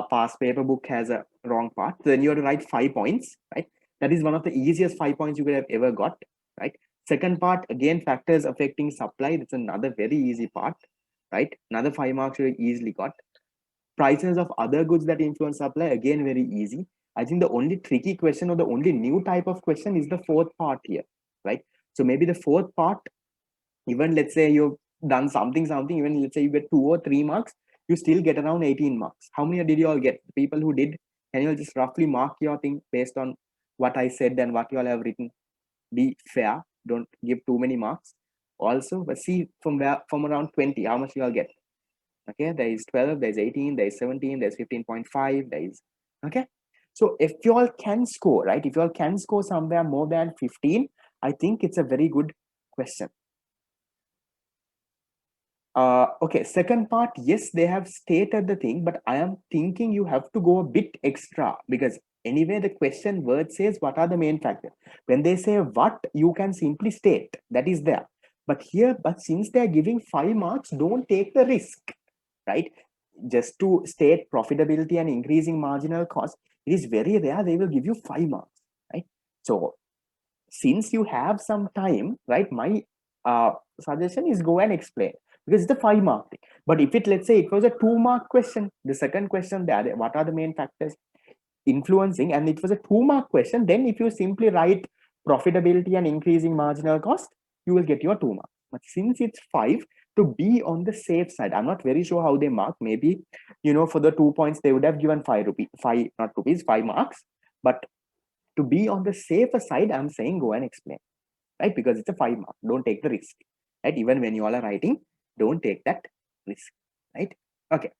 past paper book has a wrong part. So then you have to write 5 points, right? That is one of the easiest 5 points you could have ever got, right? Second part, again, factors affecting supply. That's another very easy part, right? Another 5 marks you have easily got. Prices of other goods that influence supply, again, very easy. I think the only tricky question or the only new type of question is the fourth part here, right? So maybe the fourth part, even let's say you've done something, even let's say you get 2 or 3 marks, you still get around 18 marks. How many did you all get? The people who did, can you all just roughly mark your thing based on what I said and what you all have written? Be fair, don't give too many marks. Also, but see from around 20, how much you all get? Okay, there is 12, there is 18, there is 17, there is 15.5, there is, okay. So if you all can score, right, if you all can score somewhere more than 15, I think it's a very good question. Okay, second part, yes, they have stated the thing, but I am thinking you have to go a bit extra, because anyway the question word says what are the main factors. When they say what, you can simply state that is there, but here, but since they are giving 5 marks, don't take the risk, right? Just to state profitability and increasing marginal cost, it is very rare they will give you 5 marks, right? So since you have some time, right, my suggestion is go and explain, because it's the 5 mark thing. But if it, let's say it was a 2 mark question, the second question there, what are the main factors influencing, and it was a 2 mark question, then if you simply write profitability and increasing marginal cost, you will get your 2 marks. But since it's 5, to be on the safe side, I'm not very sure how they mark. Maybe, you know, for the 2 points they would have given 5 rupees, 5 not rupees, 5 marks. But to be on the safer side, I'm saying go and explain, right? Because it's a 5 mark, don't take the risk, right? Even when you all are writing, don't take that risk, right? Okay,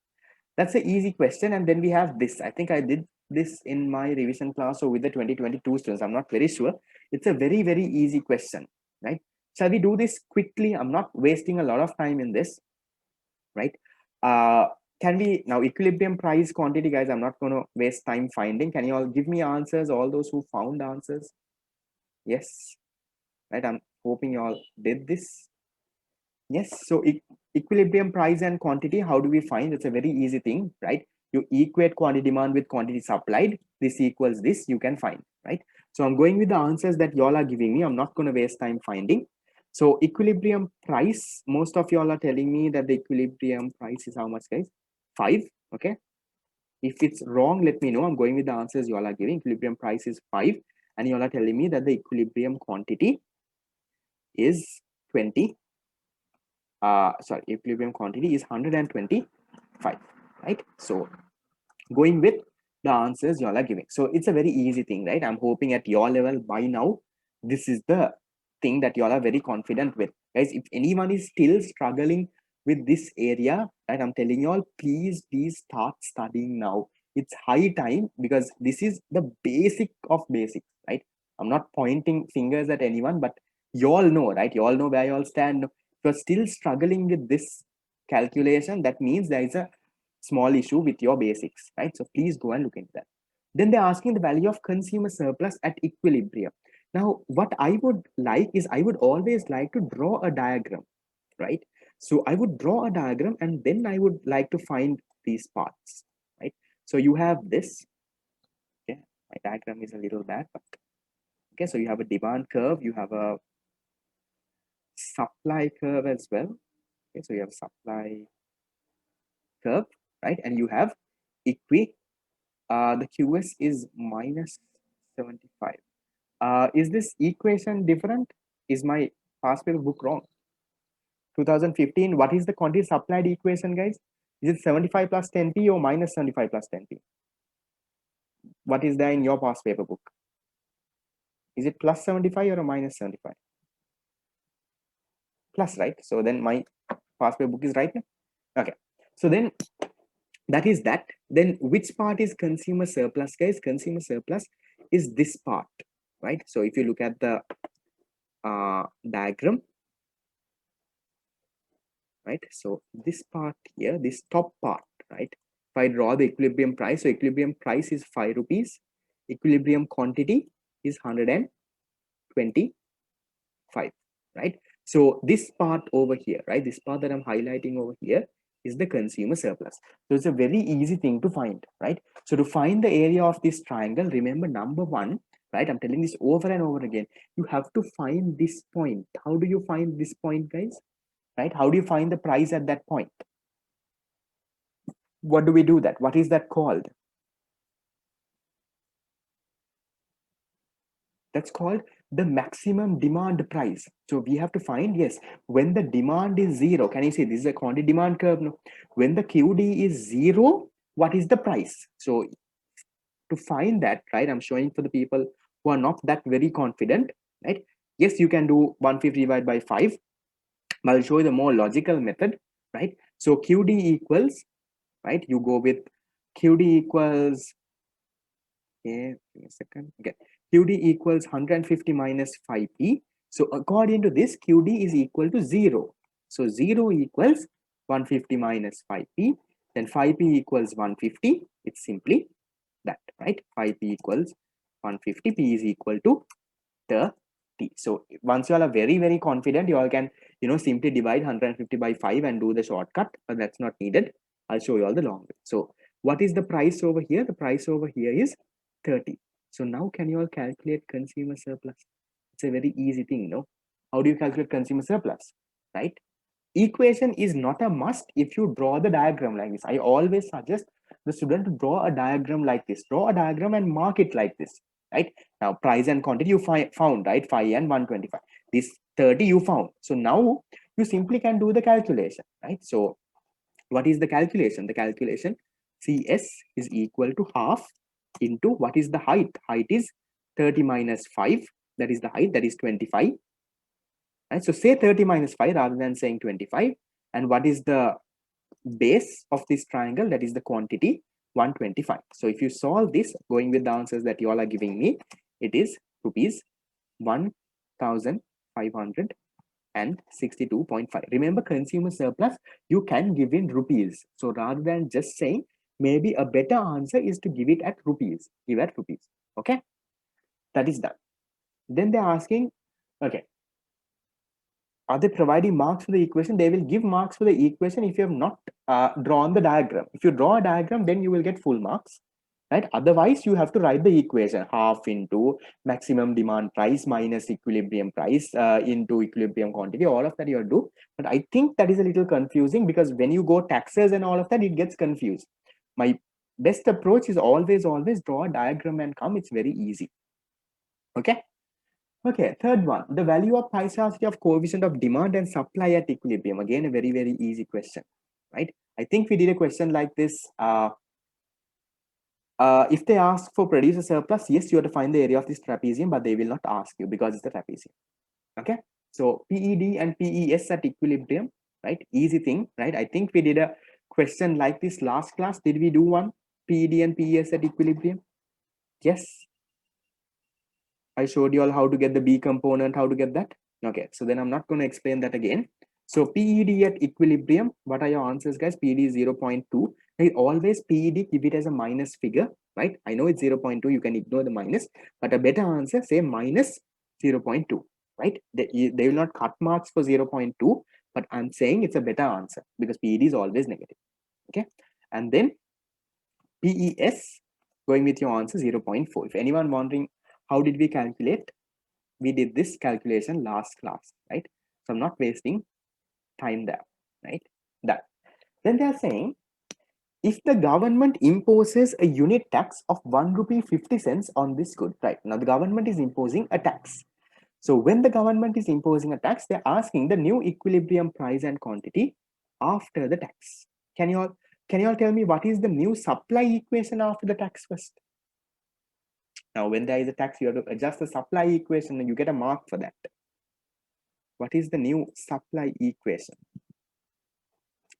that's an easy question. And then we have this, I think I did this in my revision class or with the 2022 students, I'm not very sure. It's a very, very easy question, right? Shall we do this quickly? I'm not wasting a lot of time in this, right? Can we now equilibrium price quantity, guys? I'm not going to waste time finding. Can you all give me answers, all those who found answers? Yes, right? I'm hoping you all did this. Yes, so equilibrium price and quantity, how do we find? It's a very easy thing, right? You equate quantity demand with quantity supplied. This equals this, you can find, right? So I'm going with the answers that y'all are giving me. I'm not going to waste time finding. So equilibrium price, most of y'all are telling me that the equilibrium price is how much, guys? 5, okay? If it's wrong, let me know. I'm going with the answers y'all are giving. Equilibrium price is 5, and y'all are telling me that the equilibrium quantity is 20. Sorry, equilibrium quantity is 125, right? So going with the answers y'all are giving. So it's a very easy thing, right? I'm hoping at your level by now, this is the thing that y'all are very confident with. Guys, if anyone is still struggling with this area, right, I'm telling y'all, please start studying now. It's high time, because this is the basic of basics, right? I'm not pointing fingers at anyone, but you all know, right? You all know where you all stand. If you're still struggling with this calculation, that means there is a small issue with your basics, right? So please go and look into that. Then they're asking the value of consumer surplus at equilibrium. Now, what I would like is, I would always like to draw a diagram, right? So I would draw a diagram, and then I would like to find these parts, right? So you have this, okay? My diagram is a little bad, but okay. So you have a demand curve, you have a supply curve as well. Okay, so you have supply curve, right? And you have the QS is minus 75. Is this equation different? Is my past paper book wrong? 2015, what is the quantity supplied equation, guys? Is it 75 plus 10p or minus 75 plus 10p? What is there in your past paper book? Is it plus 75 or a minus 75? Plus, right? So then my past paper book is right now. Okay. So then that is that. Then which part is consumer surplus, guys? Consumer surplus is this part, right? So if you look at the diagram, right? So this part here, this top part, right? If I draw the equilibrium price, so equilibrium price is 5 rupees, equilibrium quantity is 125, right? So this part over here, right? This part that I'm highlighting over here is the consumer surplus. So it's a very easy thing to find, right? So to find the area of this triangle, remember number one, right? I'm telling this over and over again. You have to find this point. How do you find this point, guys? Right? How do you find the price at that point? What do we do that? What is that called? That's called the maximum demand price. So we have to find, yes, when the demand is zero, can you see this is a quantity demand curve? No? When the QD is zero, what is the price? So to find that, right, I'm showing for the people who are not that very confident, right? Yes, you can do 150 divided by 5. I'll show you the more logical method, right? So QD equals, right, you go with QD equals, okay, give me a second. Okay, QD equals 150 minus 5p. So according to this, QD is equal to 0. So 0 equals 150 minus 5p. Then 5p equals 150. It's simply that, right? 5p equals 150. P is equal to 30. So once you all are very, very confident, you all can, simply divide 150 by 5 and do the shortcut, but that's not needed. I'll show you all the long way. So what is the price over here? The price over here is 30. So now can you all calculate consumer surplus? It's a very easy thing, no? How do you calculate consumer surplus, right? Equation is not a must if you draw the diagram like this. I always suggest the student to draw a diagram like this. Draw a diagram and mark it like this, right? Now price and quantity you found, right? 5 and 125. This 30 you found. So now you simply can do the calculation, right? So what is the calculation? The calculation CS is equal to half into what is the height? Height is 30 minus 5. That is the height, that is 25. Right? So say 30 minus 5 rather than saying 25. And what is the base of this triangle? That is the quantity 125. So if you solve this, going with the answers that you all are giving me, it is rupees 1,562.5. Remember, consumer surplus, you can give in rupees. So rather than just saying, maybe a better answer is to give it at rupees. Give at rupees. Okay, that is done. Then they're asking, okay, are they providing marks for the equation? They will give marks for the equation if you have not drawn the diagram. If you draw a diagram, then you will get full marks, right? Otherwise, you have to write the equation, half into maximum demand price minus equilibrium price into equilibrium quantity. All of that you'll do. But I think that is a little confusing because when you go taxes and all of that, it gets confused. My best approach is always draw a diagram and come. It's very easy. Okay. Okay, third one, the value of pi scarcity of coefficient of demand and supply at equilibrium. Again, a very, very easy question, right? I think we did a question like this. If they ask for producer surplus, yes, you have to find the area of this trapezium, but they will not ask you because it's the trapezium. Okay, so PED and PES at equilibrium, right? Easy thing, right? I think we did a question like this last class. Did we do one? PED and PES at equilibrium? Yes. I showed you all how to get the B component, how to get that. Okay, so then I'm not going to explain that again. So PED at equilibrium, what are your answers, guys? PED is 0.2. I always PED, keep it as a minus figure, right? I know it's 0.2, you can ignore the minus, but a better answer, say minus 0.2, right? They will not cut marks for 0.2, but I'm saying it's a better answer because PED is always negative, okay? And then PES, going with your answer 0.4. If anyone wondering how did we calculate, we did this calculation last class, right? So I'm not wasting time there, right? That. Then they are saying, if the government imposes a unit tax of 1 rupee 50 cents on this good, right? Now the government is imposing a tax. So when the government is imposing a tax, they're asking the new equilibrium price and quantity after the tax. Can you all tell me what is the new supply equation after the tax first? Now, when there is a tax, you have to adjust the supply equation and you get a mark for that. What is the new supply equation?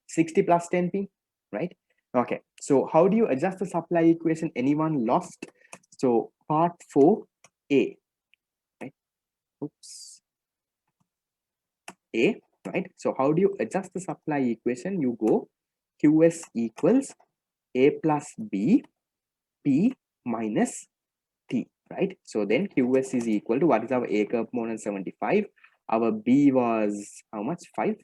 60 plus 10p, right? Okay, so how do you adjust the supply equation? Anyone lost? So part 4a, right? Oops. A, right? So how do you adjust the supply equation? You go QS equals A plus B, P minus T, right? So then QS is equal to, what is our A component? 75. Our B was how much? 5.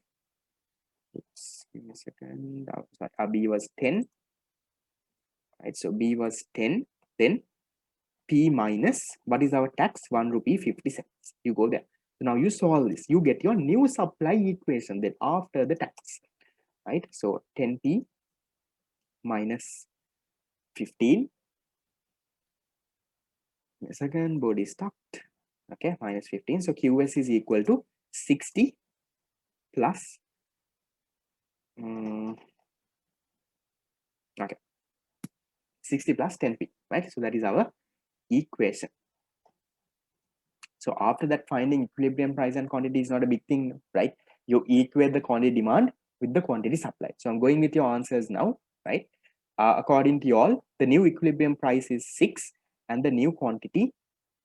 Oops, give me a second. Sorry, our B was 10, right? So B was 10. Then P minus, what is our tax? 1 rupee 50 cents. You go there. So now you solve this. You get your new supply equation then after the tax, right? So 10p minus 15. A second, board is stuck. Okay, minus 15. So QS is equal to 60 plus, okay, 60 plus 10p, right? So that is our equation. So after that, finding equilibrium price and quantity is not a big thing, right? You equate the quantity demand with the quantity supply. So I'm going with your answers now, right? According to you all, the new equilibrium price is 6 and the new quantity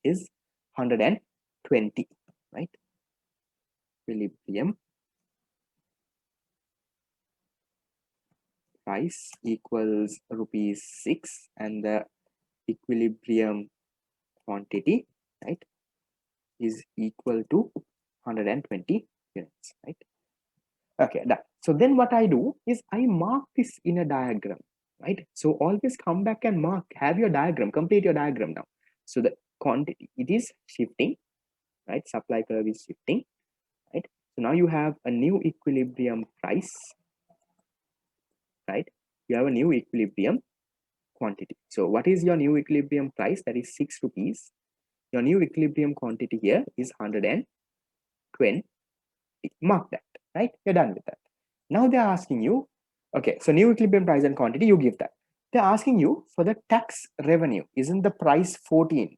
is 120, right? Equilibrium price equals rupees 6 and the equilibrium quantity, right, is equal to 120 units, right? Okay, done. So then what I do is I mark this in a diagram, right? So always come back and mark, have your diagram, complete your diagram now. So the quantity, it is shifting, right? Supply curve is shifting, right? So now you have a new equilibrium price, right? You have a new equilibrium quantity. So what is your new equilibrium price? That is 6 rupees. Your new equilibrium quantity here is 120. Mark that, right? You're done with that. Now they're asking you, okay, so new equilibrium price and quantity, you give that. They're asking you for the tax revenue. Isn't the price 14?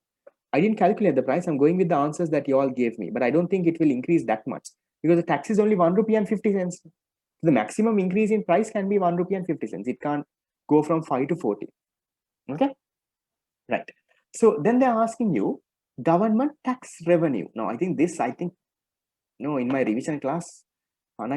I didn't calculate the price. I'm going with the answers that you all gave me, but I don't think it will increase that much because the tax is only 1 rupee and 50 cents. The maximum increase in price can be 1 rupee and 50 cents. It can't go from 5 to 40. Okay, right. So then they're asking you government tax revenue. Now I think this, no, in my revision class, how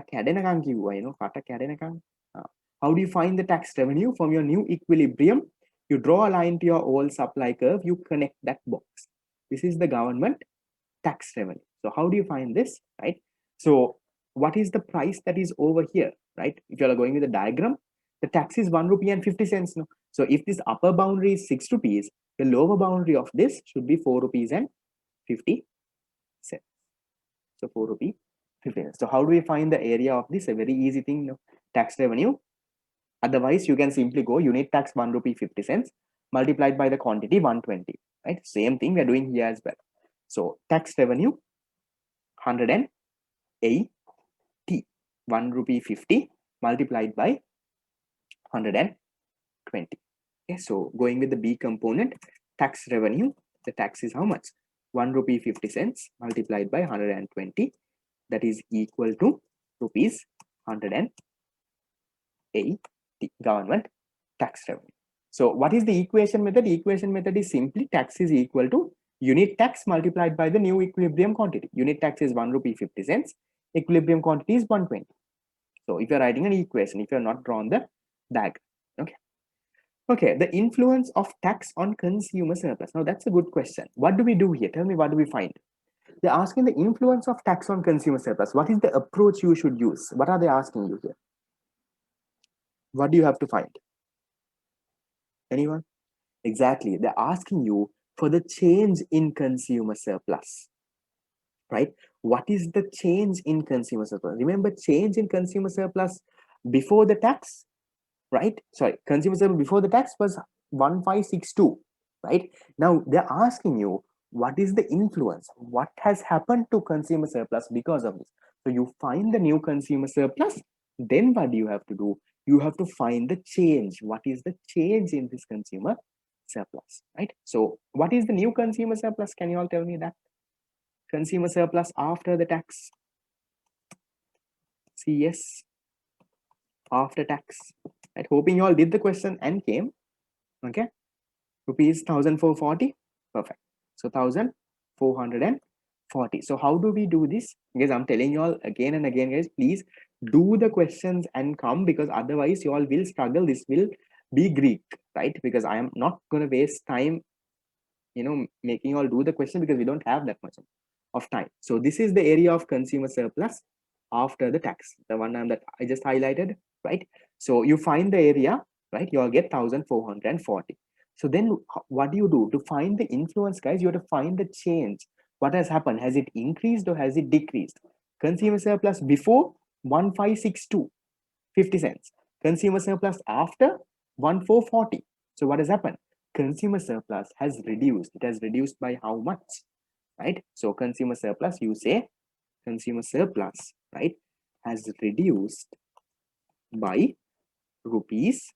do you find the tax revenue from your new equilibrium? You draw a line to your old supply curve, you connect that box. This is the government tax revenue. So how do you find this, right? So what is the price that is over here, right? If you are going with the diagram, the tax is 1 rupee and 50 cents. No? So if this upper boundary is 6 rupees, the lower boundary of this should be 4 rupees and 50 cents. So 4 rupee 50 cents. So how do we find the area of this? A very easy thing, no? Tax revenue. Otherwise, you can simply go unit tax 1 rupee 50 cents multiplied by the quantity 120, right? Same thing we're doing here as well. So tax revenue 180, 1 rupee 50 multiplied by 120. Okay, so going with the B component, tax revenue, the tax is how much? 1 rupee 50 cents multiplied by 120, that is equal to rupees 180 government tax revenue. So what is the equation method? Equation method is simply tax is equal to unit tax multiplied by the new equilibrium quantity. Unit tax is 1 rupee 50 cents. Equilibrium quantity is 120. So if you're writing an equation, if you're not drawn the diagram, okay. Okay, the influence of tax on consumer surplus. Now that's a good question. What do we do here? Tell me, what do we find? They're asking the influence of tax on consumer surplus. What is the approach you should use? What are they asking you here? What do you have to find? Anyone? Exactly. They're asking you for the change in consumer surplus, right? What is the change in consumer surplus? Remember, change in consumer surplus before the tax, right? Sorry, consumer surplus before the tax was 1562, right? Now they're asking you what is the influence? What has happened to consumer surplus because of this? So you find the new consumer surplus, then what do you have to do? You have to find the change. What is the change in this consumer surplus, right? So what is the new consumer surplus? Can you all tell me that? Consumer surplus after the tax. CS after tax. Right? Hoping you all did the question and came. Okay. Rupees 1440. Perfect. So 1440. So how do we do this? Because I'm telling you all again and again, guys, please do the questions and come, because otherwise you all will struggle. This will be Greek, right? Because I am not going to waste time, making you all do the question, because we don't have that much of time. So this is the area of consumer surplus after the tax, the one that I just highlighted, right? So you find the area, right? You all get 1440. So then what do you do to find the influence, guys? You have to find the change. What has happened? Has it increased or has it decreased? Consumer surplus before 1562, 50 cents. Consumer surplus after 1440. So what has happened? Consumer surplus has reduced. It has reduced by how much? right? So consumer surplus, you say consumer surplus, right, has reduced by rupees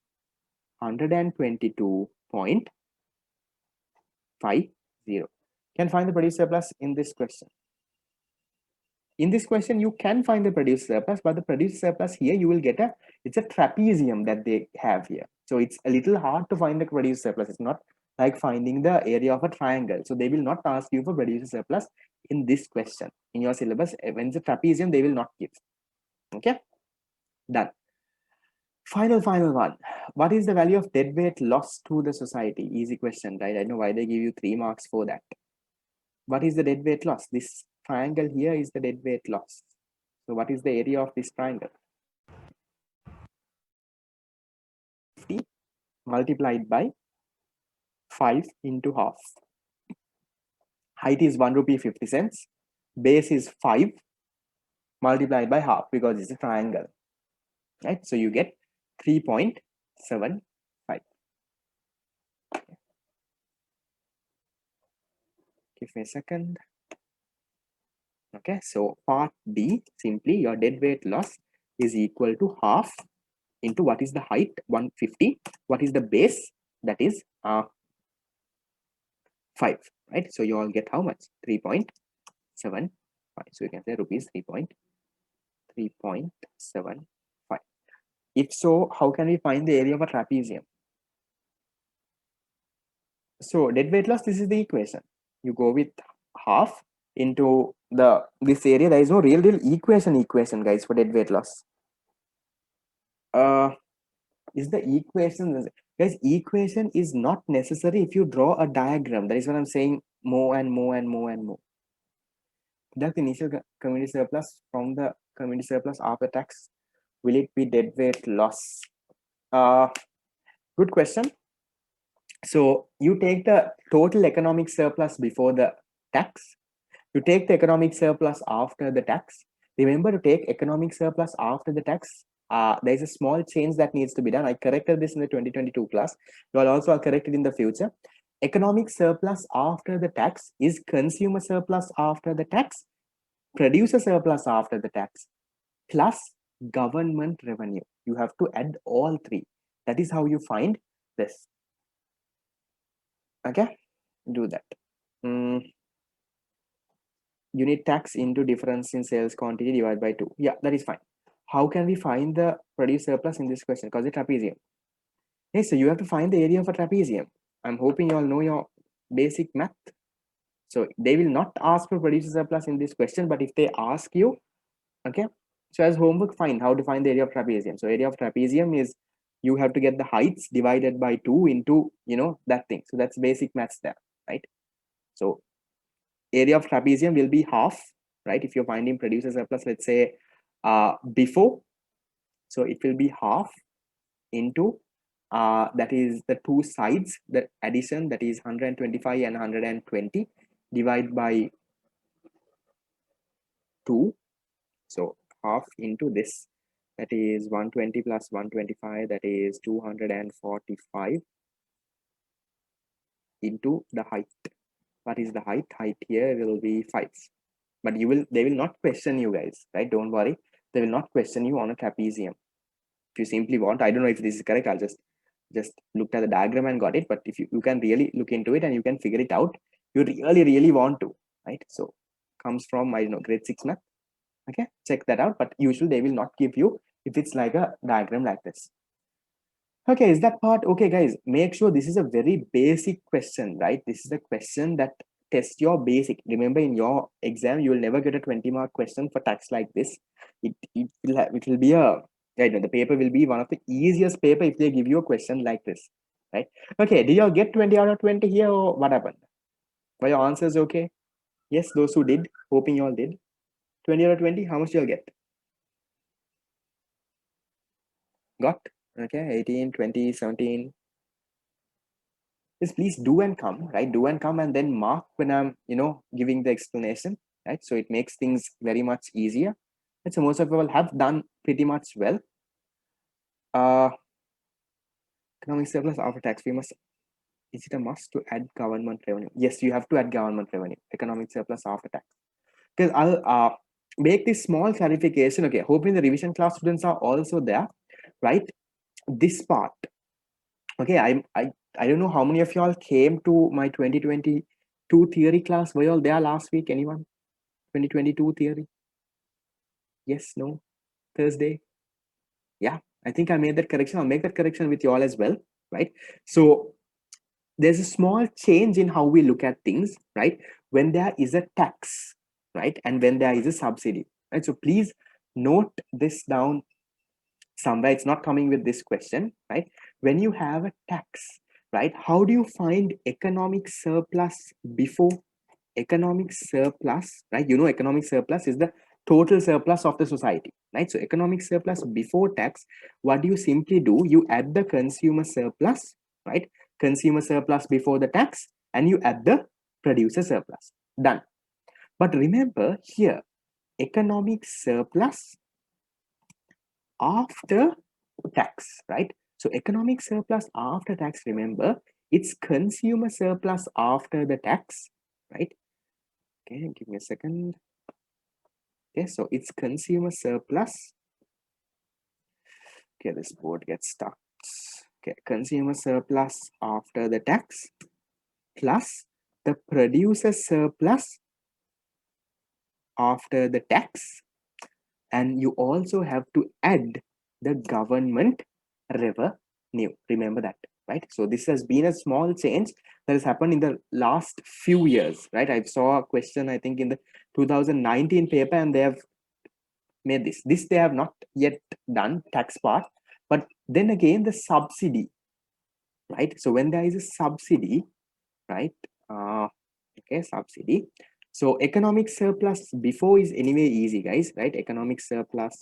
122.50. Can find the produced surplus in this question. In this question, you can find the produced surplus, but the produced surplus here, you will get it's a trapezium that they have here. So it's a little hard to find the produced surplus. It's not like finding the area of a triangle. So they will not ask you for produced surplus in this question. In your syllabus, when it's a trapezium, they will not give. Okay, done. Final one. What is the value of deadweight loss to the society? Easy question, right? I know why they give you 3 marks for that. What is the deadweight loss? This triangle here is the deadweight loss. So what is the area of this triangle? 50 multiplied by 5 into half. Height is 1 rupee 50 cents. Base is 5 multiplied by half because it's a triangle. Right? So you get 3.75. Give me a second. Okay, so part B, simply your deadweight loss is equal to half into what is the height, 150, what is the base, that is 5, right? So you all get how much? 3.75. So you can say rupees 3.75. If so, how can we find the area of a trapezium? So deadweight loss, this is the equation. You go with half into this area. There is no real equation guys for deadweight loss. Is the equation, guys, equation is not necessary if you draw a diagram. That is what I'm saying, more and more. Deduct initial community surplus from the community surplus after tax. Will it be deadweight loss? Good question. So you take the total economic surplus before the tax. You take the economic surplus after the tax. Remember to take economic surplus after the tax. There is a small change that needs to be done. I corrected this in the 2022 class. You will also correct it in the future. Economic surplus after the tax is consumer surplus after the tax, producer surplus after the tax, plus government revenue. You have to add all three. That is how you find this. Okay, do that. Unit tax into difference in sales quantity divided by 2. Yeah, that is fine. How can we find the produced surplus in this question? Because it's trapezium. Okay, so you have to find the area of a trapezium. I'm hoping you all know your basic math. So they will not ask for produced surplus in this question, but if they ask you, okay, so as homework, find how to find the area of trapezium. So area of trapezium is you have to get the heights divided by 2 into, that thing. So that's basic maths there, right? So area of trapezium will be half, right? If you're finding producer surplus, let's say before, so it will be half into that is the two sides, the addition, that is 125 and 120, divide by 2. So half into this, that is 120 plus 125, that is 245 into the height. What is the height? Height here will be 5. But they will not question you guys, right? Don't worry, they will not question you on a trapezium. If you simply want, I don't know if this is correct, I'll just looked at the diagram and got it, but if you can really look into it and you can figure it out, you really want to, right? So comes from, I don't know, grade 6 math. Okay, check that out, but usually they will not give you if it's like a diagram like this. Okay, is that part okay? Guys, make sure this is a very basic question, right? This is a question that tests your basic. Remember, in your exam you will never get a 20-mark question for tax like this. It will be a, right, the paper will be one of the easiest paper if they give you a question like this, right? Okay, did y'all get 20 out of 20 here, or what happened? Were your answers okay? Yes, those who did, hoping y'all did. 20 out of 20, how much y'all get? Got? Okay, 18, 20, 17. Yes, please do and come, right? Do and come and then mark when I'm, giving the explanation, right? So it makes things very much easier. And so most of you all have done pretty much well. Economic surplus after tax, we must Is it a must to add government revenue? Yes, you have to add government revenue, economic surplus after tax. Because I'll make this small clarification. Okay, hoping the revision class students are also there, right? This part. Okay, I don't know how many of y'all came to my 2022 theory class. Were y'all there last week? Anyone? 2022 theory? Yes, no? Thursday? Yeah, I think I made that correction. I'll make that correction with you all as well, right? So there's a small change in how we look at things, right? When there is a tax, right? And when there is a subsidy, right? So please note this down somewhere. It's not coming with this question, right? When you have a tax, right? How do you find economic surplus before economic surplus, right? You know, economic surplus is the total surplus of the society, right? So economic surplus before tax, what do you simply do? You add the consumer surplus, right? Consumer surplus before the tax, and you add the producer surplus. Done. But remember here, economic surplus after tax, right? So economic surplus after tax, remember, it's consumer surplus after the tax, right? Okay, give me a second. Okay, so it's consumer surplus. Okay, this board gets stuck. Okay, consumer surplus after the tax plus the producer surplus after the tax, and you also have to add the government revenue. Remember that, right? So this has been a small change that has happened in the last few years, right? I saw a question, I think, in the 2019 paper, and they have made this they have not yet done, tax part. But then again, the subsidy, right? So when there is a subsidy, right? Okay, subsidy. So economic surplus before is anyway easy, guys, right? Economic surplus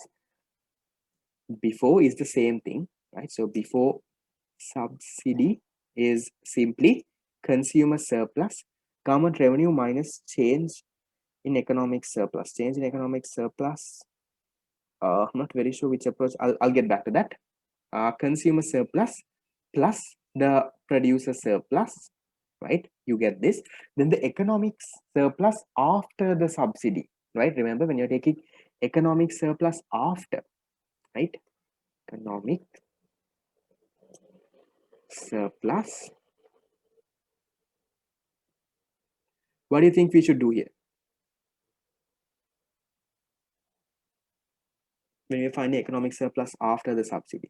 before is the same thing, right? So before subsidy is simply consumer surplus, government revenue minus change in economic surplus. Change in economic surplus, I'm not very sure which approach. I'll get back to that. Consumer surplus plus the producer surplus, right? You get this. Then the economic surplus after the subsidy, right? Remember, when you're taking economic surplus after, right? Economic surplus. What do you think we should do here? When we find the economic surplus after the subsidy.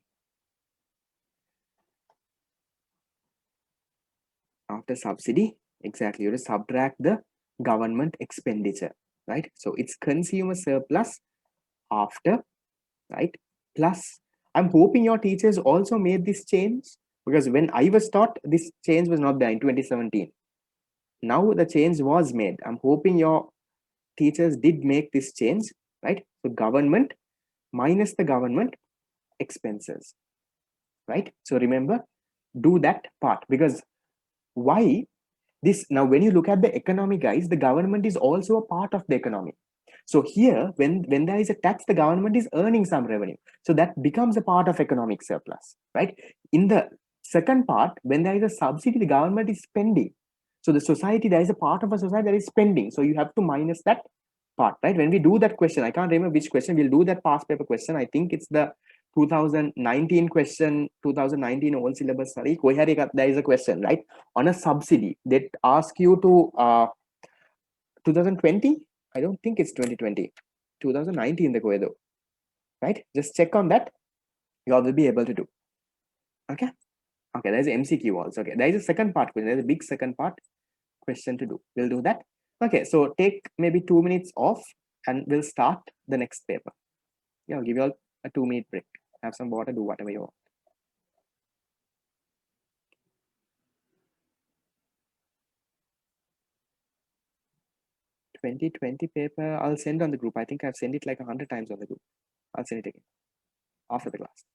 After subsidy, exactly, you have to subtract the government expenditure, right? So it's consumer surplus after, right? Plus, I'm hoping your teachers also made this change, because when I was taught, this change was not there in 2017. Now the change was made. I'm hoping your teachers did make this change, right? So government minus the government expenses, right? So remember, do that part. Because why? This now, when you look at the economy, guys, the government is also a part of the economy. So here, when there is a tax, the government is earning some revenue, so that becomes a part of economic surplus, right? In the second part, when there is a subsidy, the government is spending. So the society, there is a part of a society that is spending, so you have to minus that part, right? When we do that question, I can't remember which question, we'll do that past paper question. I think it's the 2019 question, 2019 old syllabus. Sorry, there is a question, right, on a subsidy that ask you to 2020. I don't think it's 2020, 2019 the Koedo, right? Just check on that. You all will be able to do. Okay. Okay, there's MCQ also. Okay, there is a second part. There's a big second part question to do. We'll do that. Okay, so take maybe 2 minutes off, and we'll start the next paper. Yeah, I'll give you all a 2-minute break. Have some water, do whatever you want. 2020 paper, I'll send on the group. I think I've sent it like 100 times on the group. I'll send it again after the class.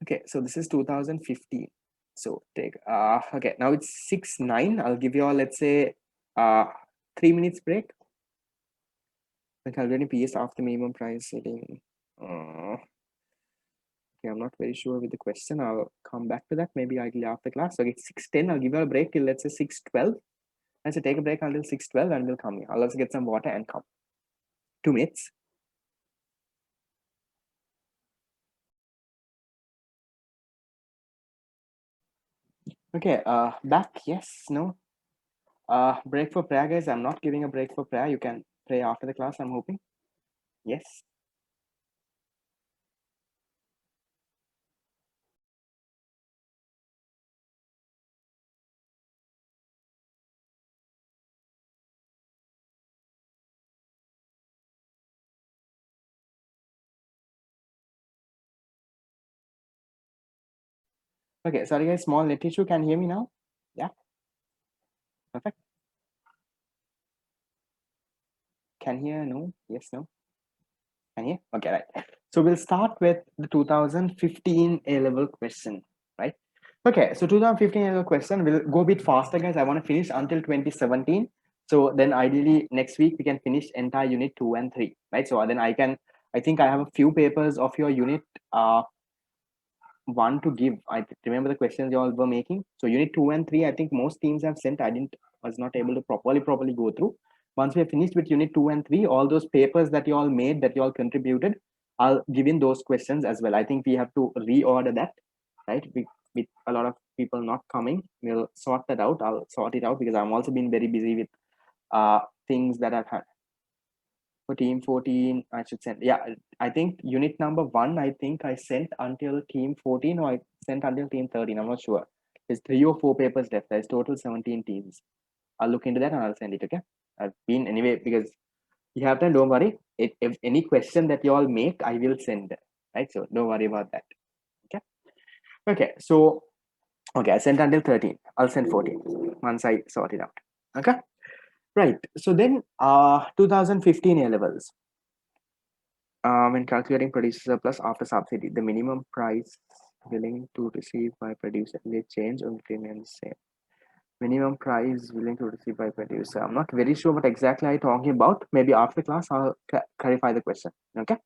Okay, so this is 2015. So take okay, now it's 6:09. I'll give you all, let's say, 3 minutes break. The calculating PS after minimum price setting. Okay, I'm not very sure with the question. I'll come back to that. Maybe I'll after class. Okay, 6:10. I'll give you a break till let's say 6:12. Let's say take a break until 6:12 and we'll come here. I'll also get some water and come. 2 minutes. Okay, back. Yes, no. Break for prayer, guys. I'm not giving a break for prayer. You can pray after the class, I'm hoping. Yes. Okay, sorry guys, small net issue. Can you hear me now? Yeah, perfect. Can hear, no? Yes, no? Can hear? Okay, right. So we'll start with the 2015 A-level question, right? Okay, so 2015 A-level question, we'll go a bit faster, guys. I want to finish until 2017. So then ideally next week we can finish entire unit 2 and 3, right? So then I think I have a few papers of your unit one to give. I remember the questions you all were making. So unit 2 and 3, I think most teams have sent. Was not able to properly go through. Once we are finished with unit 2 and 3, all those papers that you all made, that you all contributed, I'll give in those questions as well. I think we have to reorder that, right? With a lot of people not coming, we'll sort that out. I'll sort it out because I'm also been very busy with things that I've had for team 14. I should send, yeah, I think unit number 1, I think I sent until team 14 or I sent until team 13. I'm not sure. There's 3 or 4 papers left. There's total 17 teams. I'll look into that and I'll send it. Okay, I've been anyway, because you have time, don't worry. If any question that you all make, I will send, right? So don't worry about that. Okay, so okay, I sent until 13. I'll send 14 once I sort it out. Okay, right. So then 2015 A levels. When calculating producer surplus after subsidy, the minimum price willing to receive by producer will change or remain the same. Minimum price willing to receive by producer. I'm not very sure what exactly I'm talking about. Maybe after class I'll clarify the question. Okay.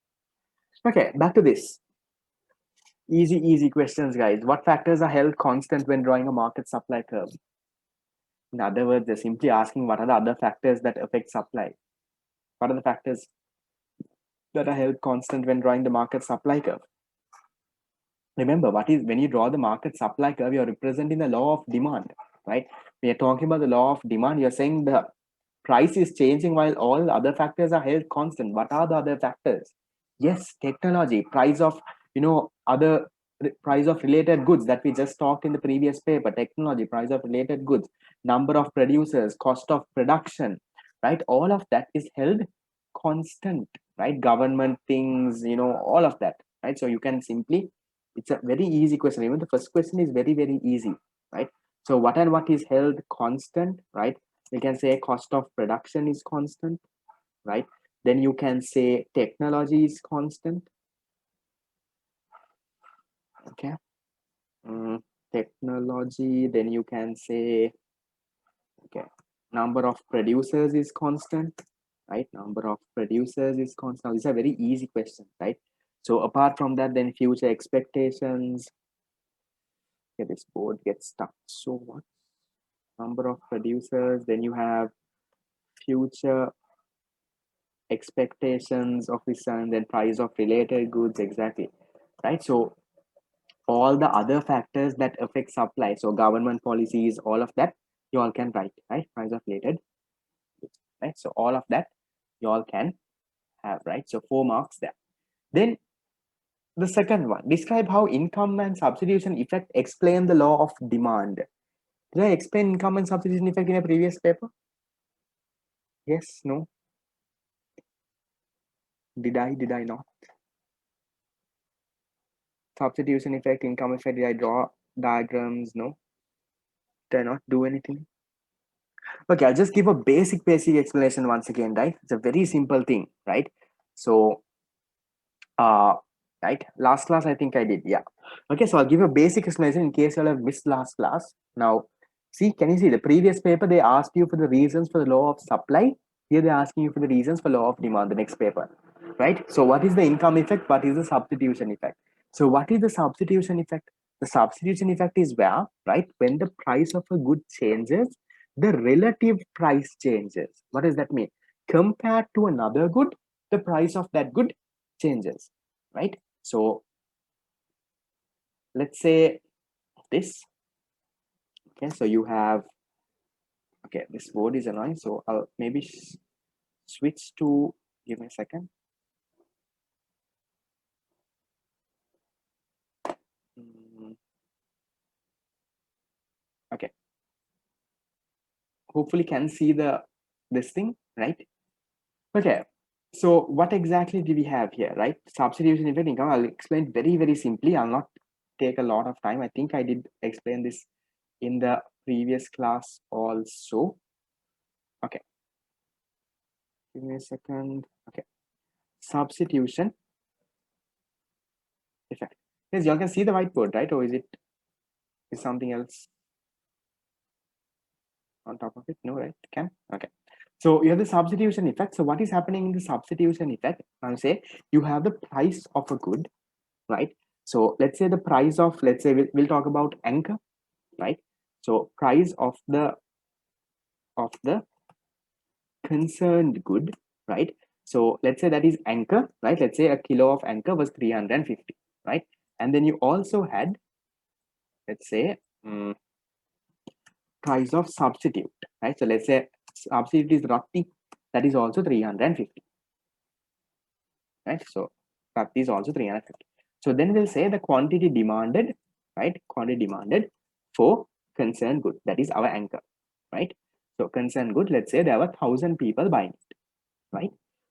Okay. Back to this. Easy questions, guys. What factors are held constant when drawing a market supply curve? In other words, they're simply asking what are the other factors that affect supply. What are the factors that are held constant when drawing the market supply curve? Remember, what is when you draw the market supply curve, you're representing the law of demand, right? When you're talking about the law of demand, you're saying the price is changing while all other factors are held constant. What are the other factors? Yes, technology, price of, other price of related goods that we just talked in the previous paper. Technology, price of related goods, number of producers, cost of production, right? All of that is held constant, right? Government things, all of that, right? So you can simply, it's a very easy question. Even the first question is very easy, right? So what and what is held constant, right? You can say cost of production is constant, right? Then you can say technology is constant. Okay. Technology, then you can say, okay, number of producers is constant, right? Number of producers is constant. These are very easy questions, right? So apart from that, then future expectations. Okay, this board gets stuck. So what? Number of producers, then you have future expectations of this, and then price of related goods, exactly, right? So all the other factors that affect supply, so government policies, all of that you all can write, right? Price of related goods, right? So all of that you all can have, right? So 4 marks there. Then the second one, describe how income and substitution effect explain the law of demand. Did I explain income and substitution effect in a previous paper? Yes, no? Did I not? Substitution effect, income effect, did I draw diagrams? No? Did I not do anything? Okay, I'll just give a basic explanation once again, right? It's a very simple thing, right? So, uh, right, last class I think I did, yeah. Okay, so I'll give a basic explanation in case you'll have missed last class. Now, see, can you see the previous paper, they asked you for the reasons for the law of supply. Here they're asking you for the reasons for law of demand, the next paper, right? So what is the income effect? What is the substitution effect? So what is the substitution effect? The substitution effect is where, right, when the price of a good changes, the relative price changes. What does that mean? Compared to another good, the price of that good changes, right? So let's say this. Okay, so you have, okay, this board is annoying, so I'll maybe switch to, give me a second. Okay, hopefully can see the this thing, right? Okay, so what exactly do we have here, right? Substitution effect income. I'll explain very simply. I'll not take a lot of time. I think I did explain this in the previous class also. Okay, give me a second. Okay, substitution effect. Yes, you all can see the whiteboard, right? Or is something else on top of it? No, right? Can? Okay. So you have the substitution effect. So what is happening in the substitution effect? I'll say you have the price of a good, right? So let's say the price of, let's say we'll talk about anchor, right? So price of the concerned good, right? So let's say that is anchor, right? Let's say a kilo of anchor was 350, right? And then you also had, let's say, price of substitute, right? So let's say substitute is roti, that is also 350, right? So that is also 350. So then we'll say the quantity demanded, right? Quantity demanded for concerned good, that is our anchor, right? So concerned good, let's say there were 1,000 people buying it, right?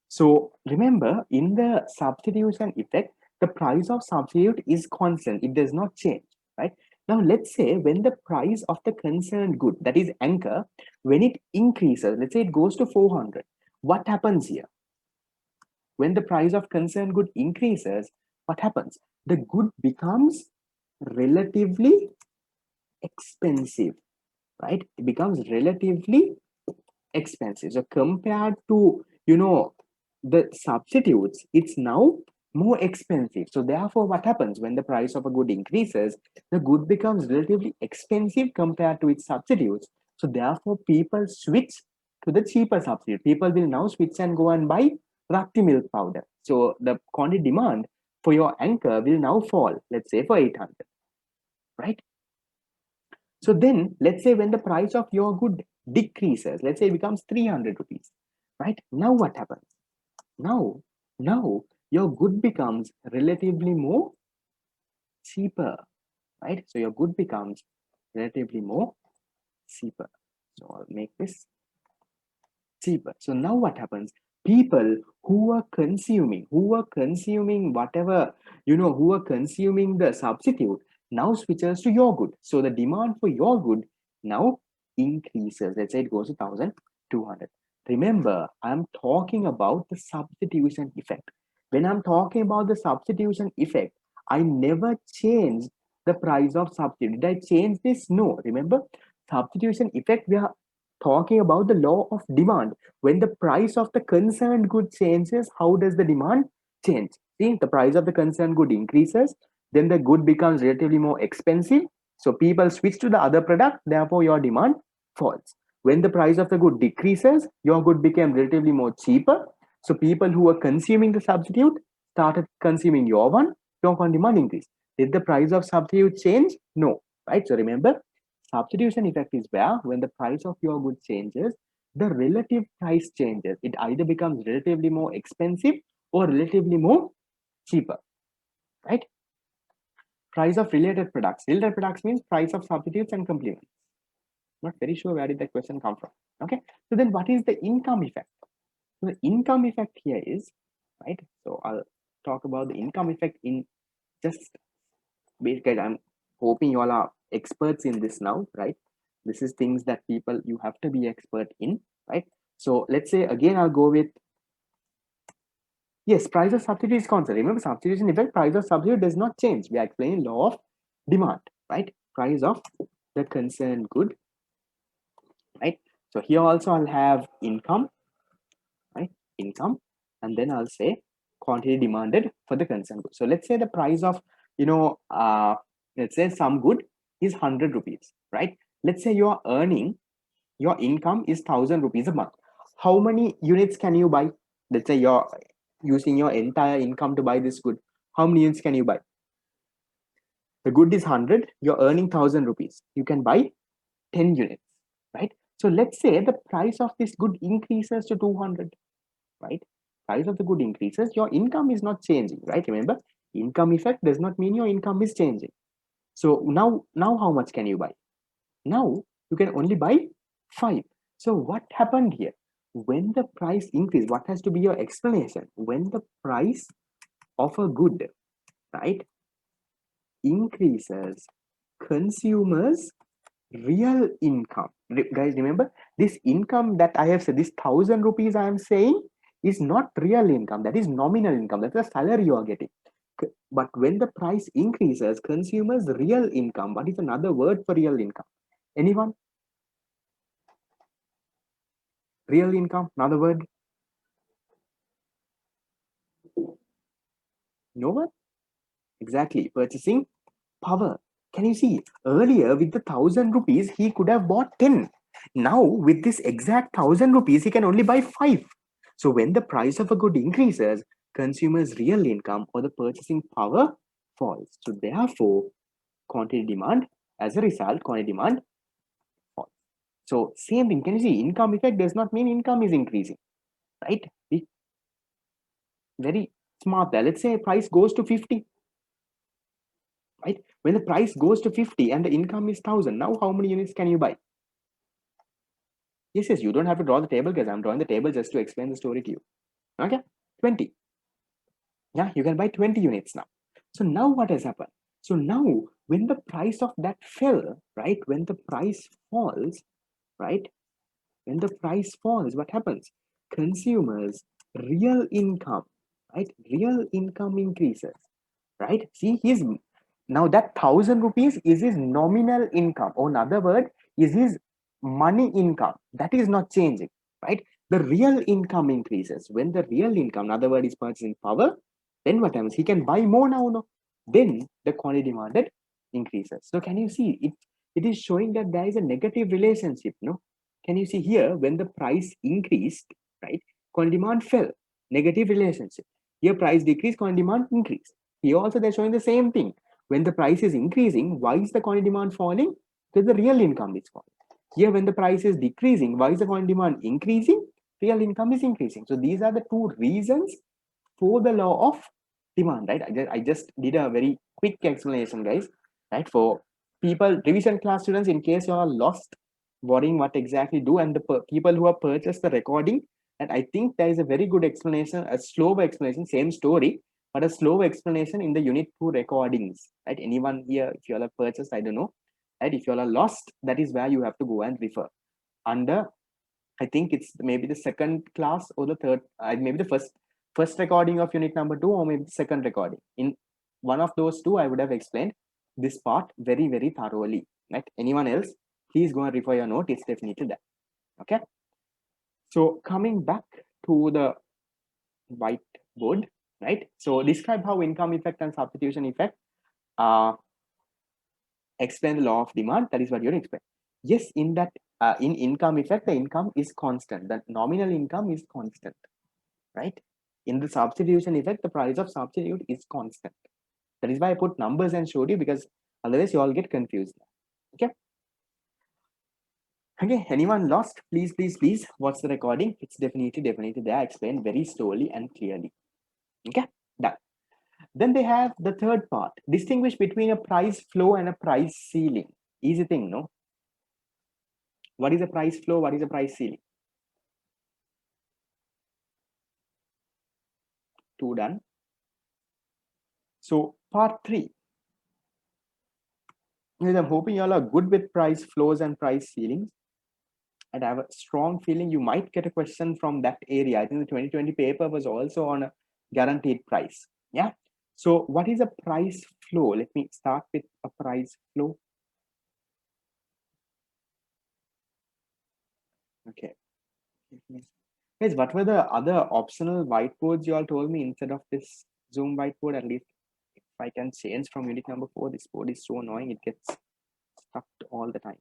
So remember, in the substitution effect, the price of substitute is constant, it does not change, right? Now let's say when the price of the concerned good, that is anchor, when it increases, let's say it goes to 400, what happens here? When the price of concerned good increases, what happens? The good becomes relatively expensive, right? It becomes relatively expensive. So compared to, the substitutes, it's now more expensive. So therefore, what happens when the price of a good increases? The good becomes relatively expensive compared to its substitutes. So therefore, people switch to the cheaper substitute. People will now switch and go and buy Rakti milk powder. So the quantity demand for your anchor will now fall, let's say for 800, right? So then let's say when the price of your good decreases, let's say it becomes 300 rupees, right? Now what happens? Now your good becomes relatively more cheaper, right? So your good becomes relatively more cheaper. So I'll make this cheaper. So now what happens? People who are consuming whatever, who are consuming the substitute now switches to your good. So the demand for your good now increases. Let's say it goes to 1,200. Remember, I'm talking about the substitution effect. When I'm talking about the substitution effect, I never change the price of substitute. Did I change this? No. Remember, substitution effect, we are talking about the law of demand. When the price of the concerned good changes, how does the demand change? See, the price of the concerned good increases, then the good becomes relatively more expensive. So people switch to the other product, therefore your demand falls. When the price of the good decreases, your good became relatively more cheaper. So people who were consuming the substitute started consuming your one, your demand increase. Did the price of substitute change? No, right? So remember, substitution effect is where when the price of your good changes, the relative price changes. It either becomes relatively more expensive or relatively more cheaper, right? Price of related products. Related products means price of substitutes and complements. Not very sure where did that question come from. Okay, so then what is the income effect? So the income effect here is, right? So I'll talk about the income effect in just basically. I'm hoping you all are experts in this now, right? This is things that people you have to be expert in, right? So let's say again I'll go with, yes, price of substitute is constant. Remember, substitution effect, price of substitute does not change. We are explaining law of demand, right? Price of the concerned good, right? So here also I'll have income, right? Income, and then I'll say quantity demanded for the concerned good. So let's say the price of you know, let's say some good is 100 rupees, right? Let's say you are earning, your income is 1000 rupees a month. How many units can you buy? Let's say you're using your entire income to buy this good. How many units can you buy? The good is 100, you're earning 1000 rupees. You can buy 10 units, right? So let's say the price of this good increases to 200, right? Price of the good increases, your income is not changing, right? Remember, income effect does not mean your income is changing. So now how much can you buy? Now you can only buy 5. So what happened here? When the price increase, what has to be your explanation? When the price of a good, right, increases, consumers real income. Guys, remember, this income that I have said, this 1000 rupees I am saying is not real income. That is nominal income. That's the salary you are getting. But when the price increases, consumers real income. What is another word for real income? Anyone? Real income, another word? No one? Exactly. Purchasing power. Can you see? Earlier, with the 1000 rupees, he could have bought 10. Now, with this exact 1000 rupees, he can only buy 5. So, when the price of a good increases, consumers' real income or the purchasing power falls. So, therefore, quantity demand, as a result, quantity demand falls. So, same thing. Can you see? Income effect does not mean income is increasing, right? Be very smart there. Let's say price goes to 50, right? When the price goes to 50 and the income is 1000, now how many units can you buy? Yes, you don't have to draw the table, because I'm drawing the table just to explain the story to you. Okay, 20. Yeah, you can buy 20 units now. So now what has happened? So now when the price of that fell, right? When the price falls, right? When the price falls, what happens? Consumers' real income, right? Real income increases, right? See, he's now that 1000 rupees is his nominal income, or in other word, is his money income. That is not changing, right? The real income increases. When the real income, in other word, is purchasing power, then what happens? He can buy more now, no? Then the quantity demanded increases. So can you see it? It is showing that there is a negative relationship, no? Can you see here, when the price increased, right? Quantity demand fell, negative relationship. Here price decreased, quantity demand increased. Here also they're showing the same thing. When the price is increasing, why is the quantity demand falling? Because the real income is falling. Here, when the price is decreasing, why is the quantity demand increasing? Real income is increasing. So these are the two reasons for the law of demand, right? I just did a very quick explanation, guys, right? For people, revision class students, in case you are lost, worrying what exactly do, and the people who have purchased the recording, and I think there is a very good explanation, a slow explanation, same story, but a slow explanation in the unit 2 recordings, right? Anyone here, if you all have purchased, I don't know, right? If you all are lost, that is where you have to go and refer under, I think it's maybe the second class or the third, maybe the first recording of unit number 2, or maybe the second recording. In one of those two, I would have explained this part very, very thoroughly, right? Anyone else, please go and refer your note. It's definitely there. Okay. So coming back to the whiteboard, right? So describe how income effect and substitution effect explain the law of demand. That is what you're explaining. Yes, in that in income effect, the income is constant. The nominal income is constant, right? In the substitution effect, the price of substitute is constant. That is why I put numbers and showed you, because otherwise you all get confused. Okay. Okay, anyone lost? Please watch the recording. It's definitely there. I explained very slowly and clearly. Okay, done. Then they have the third part. Distinguish between a price flow and a price ceiling. Easy thing, no? What is a price flow? What is a price ceiling? Two done. So part 3. I'm hoping you all are good with price flows and price ceilings. And I have a strong feeling you might get a question from that area. I think the 2020 paper was also on a guaranteed price. Yeah. So what is a price flow? Let me start with a price flow. Okay. Guys, what were the other optional whiteboards you all told me instead of this Zoom whiteboard? At least I can change from unit number 4. This board is so annoying, it gets stuck all the time.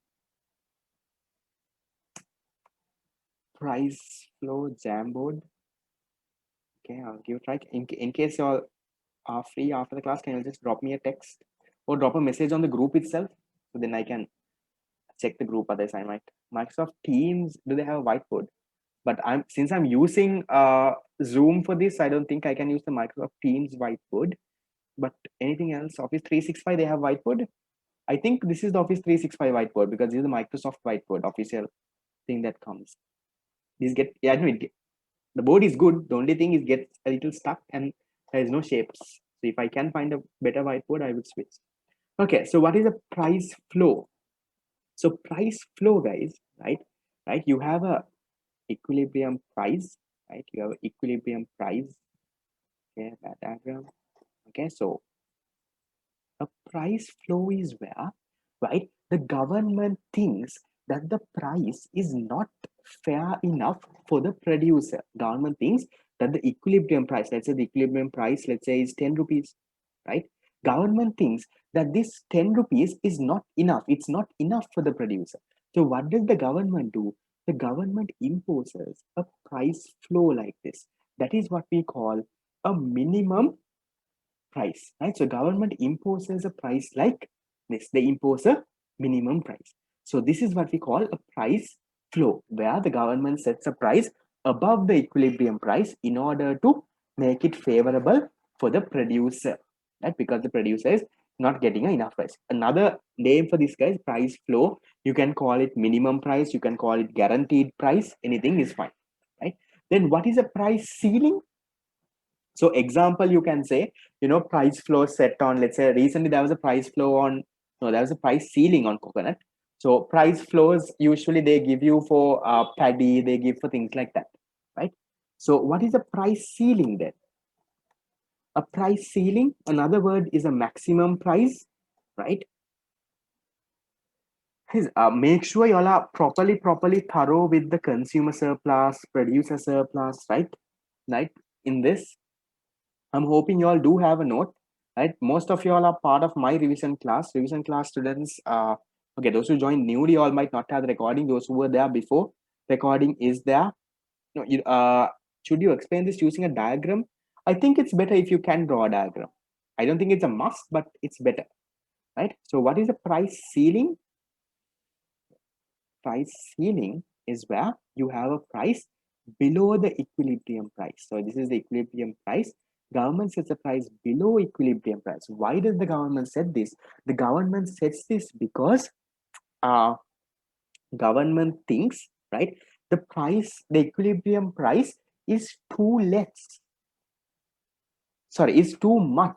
Price flow Jamboard. Okay, I'll give it a try. In case you all are free after the class, can you just drop me a text or drop a message on the group itself? So then I can check the group. Otherwise, I might. Microsoft Teams, do they have a whiteboard? But since I'm using Zoom for this, I don't think I can use the Microsoft Teams whiteboard. But anything else, Office 365, they have whiteboard. I think this is the Office 365 whiteboard because this is the Microsoft whiteboard official thing that comes. These get, yeah, no, the board is good. The only thing is gets a little stuck and there is no shapes. So if I can find a better whiteboard, I will switch. Okay, so what is a price flow? So price flow, guys, right? You have a equilibrium price, right? You have an equilibrium price. Okay, that diagram. Okay, so a price flow is where, right, the government thinks that the price is not fair enough for the producer. Government thinks that the equilibrium price, let's say the equilibrium price, let's say is 10 rupees, right? Government thinks that this 10 rupees is not enough. It's not enough for the producer. So what does the government do? The government imposes a price flow like this. That is what we call a minimum price, right? So government imposes a price like this. They impose a minimum price. So this is what we call a price flow, where the government sets a price above the equilibrium price in order to make it favorable for the producer, right? Because the producer is not getting enough price. Another name for this, guys, price flow. You can call it minimum price. You can call it guaranteed price. Anything is fine, right? Then what is a price ceiling? So example, you can say, price flow set on, let's say recently there was a price flow on, no, there was a price ceiling on coconut. So price flows, usually they give you for paddy, they give for things like that, right? So what is a price ceiling then? A price ceiling, another word is a maximum price, right? Make sure you all are properly thorough with the consumer surplus, producer surplus, right? In this, I'm hoping you all do have a note, right? Most of you all are part of my revision class. Revision class students, okay, those who joined newly all might not have the recording. Those who were there before, recording is there. No, should you explain this using a diagram? I think it's better if you can draw a diagram. I don't think it's a must, but it's better, right? So what is the price ceiling? Price ceiling is where you have a price below the equilibrium price. So this is the equilibrium price. Government sets a price below equilibrium price. Why does the government set this? The government sets this because government thinks, right, the equilibrium price is too less. Sorry, is too much.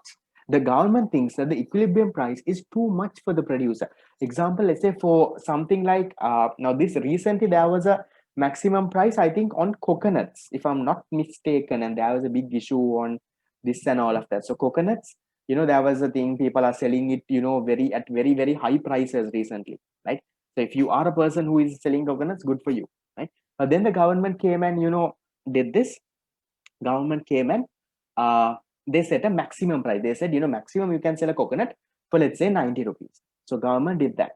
The government thinks that the equilibrium price is too much for the producer. Example, let's say for something like now this recently there was a maximum price, I think, on coconuts, if I'm not mistaken, and there was a big issue on this and all of that. So coconuts, there was a thing, people are selling it, very high prices recently, right? So if you are a person who is selling coconuts, good for you, right? But then the government came and did this. Government came and they set a maximum price. They said, maximum you can sell a coconut for, let's say, 90 rupees. So government did that.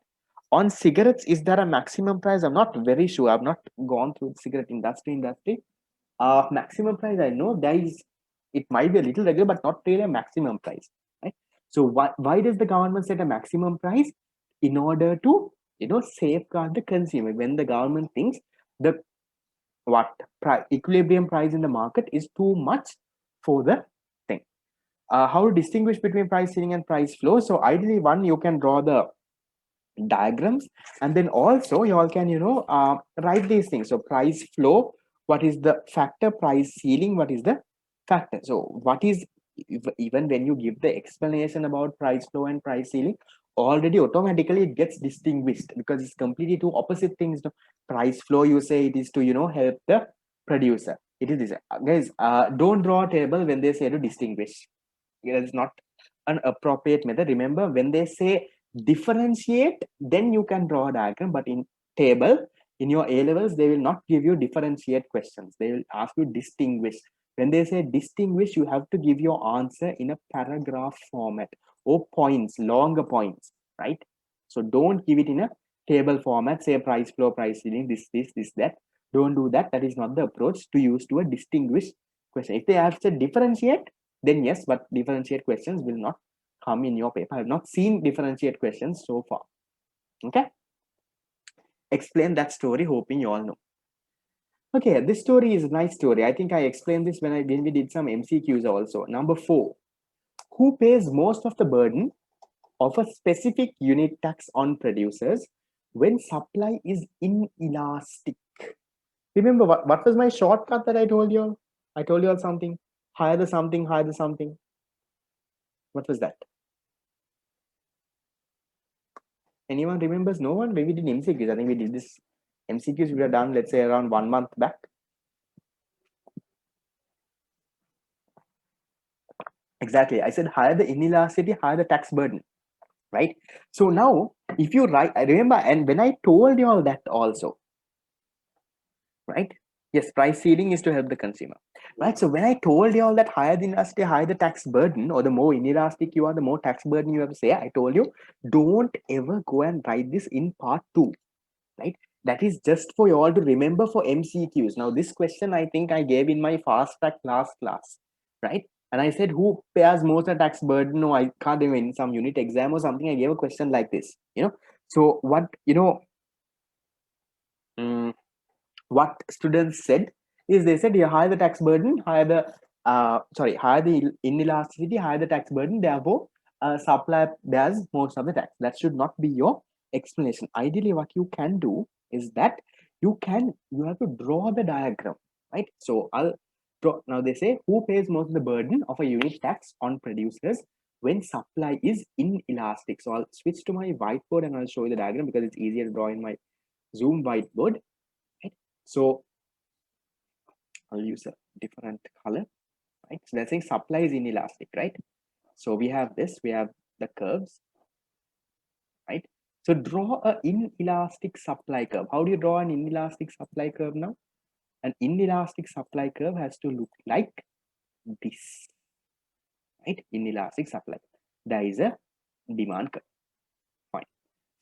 On cigarettes, is there a maximum price? I'm not very sure. I've not gone through the cigarette industry. Maximum price, I know there is, it might be a little regular, but not really a maximum price, right? So why does the government set a maximum price? In order to, safeguard the consumer. When the government thinks the equilibrium price in the market is too much for the thing. How to distinguish between price ceiling and price flow? So ideally, one, you can draw the diagrams, and then also you all can write these things. So price flow, what is the factor? Price ceiling, what is the factor? So what is, even when you give the explanation about price flow and price ceiling, already automatically it gets distinguished because it's completely two opposite things. Price flow, you say it is to help the producer. It is this, guys. Don't draw a table when they say to distinguish. It is not an appropriate method. Remember, when they say differentiate, then you can draw a diagram. But in table, in your A levels, they will not give you differentiate questions. They will ask you distinguish. When they say distinguish, you have to give your answer in a paragraph format or points, longer points, right? So don't give it in a table format, say price flow, price ceiling, this, that. Don't do that. That is not the approach to use to a distinguished question. If they have said differentiate, then yes, but differentiate questions will not come in your paper. I have not seen differentiate questions so far. Okay. Explain that story, hoping you all know. Okay, this story is a nice story. I think I explained this when we did some MCQs also. Number 4. Who pays most of the burden of a specific unit tax on producers when supply is inelastic? Remember what was my shortcut that I told you all? I told you all something. Hire the something, hire the something. What was that? Anyone remembers? No one? Maybe we did MCQs. I think we did this MCQs we have done, let's say, around 1 month back. Exactly. I said hire the inelasticity, hire the tax burden. Right? So now, if you write, I remember, and when I told you all that also, right? Yes, price ceiling is to help the consumer, right? So when I told you all that higher the inelasticity, higher the tax burden, or the more inelastic you are, the more tax burden you have to say, I told you, don't ever go and write this in part 2, right? That is just for you all to remember for MCQs. Now, this question I think I gave in my fast track last class, right? And I said, who bears most the tax burden? No, I can't even in some unit exam or something. I gave a question like this, So what, what students said is they said, yeah, higher the tax burden, higher the, higher the inelasticity, higher the tax burden. Therefore, supply bears most of the tax. That should not be your explanation. Ideally, what you can do is that you have to draw the diagram, right? So I'll draw. Now they say who pays most of the burden of a unit tax on producers when supply is inelastic. So I'll switch to my whiteboard and I'll show you the diagram because it's easier to draw in my Zoom whiteboard. Right? So I'll use a different color, right? So they're saying supply is inelastic, right? So we have this, we have the curves, right? So draw a inelastic supply curve. How do you draw an inelastic supply curve now? An inelastic supply curve has to look like this, right? Inelastic supply. There is a demand curve. Fine.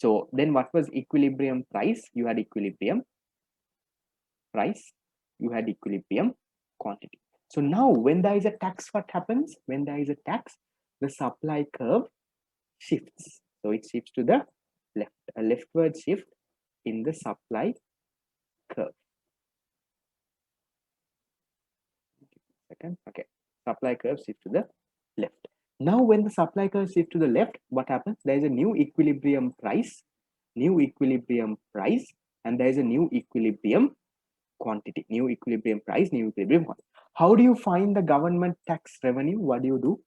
So then what was equilibrium price? You had equilibrium price, you had equilibrium quantity. So now when there is a tax, what happens? When there is a tax, the supply curve shifts. So it shifts to the left, a leftward shift in the supply curve. Second, okay. Supply curve shifts to the left. Now when the supply curve shifts to the left, what happens? There is a new equilibrium price, and there is a new equilibrium quantity, new equilibrium price, new equilibrium quantity. How do you find the government tax revenue? What do you do?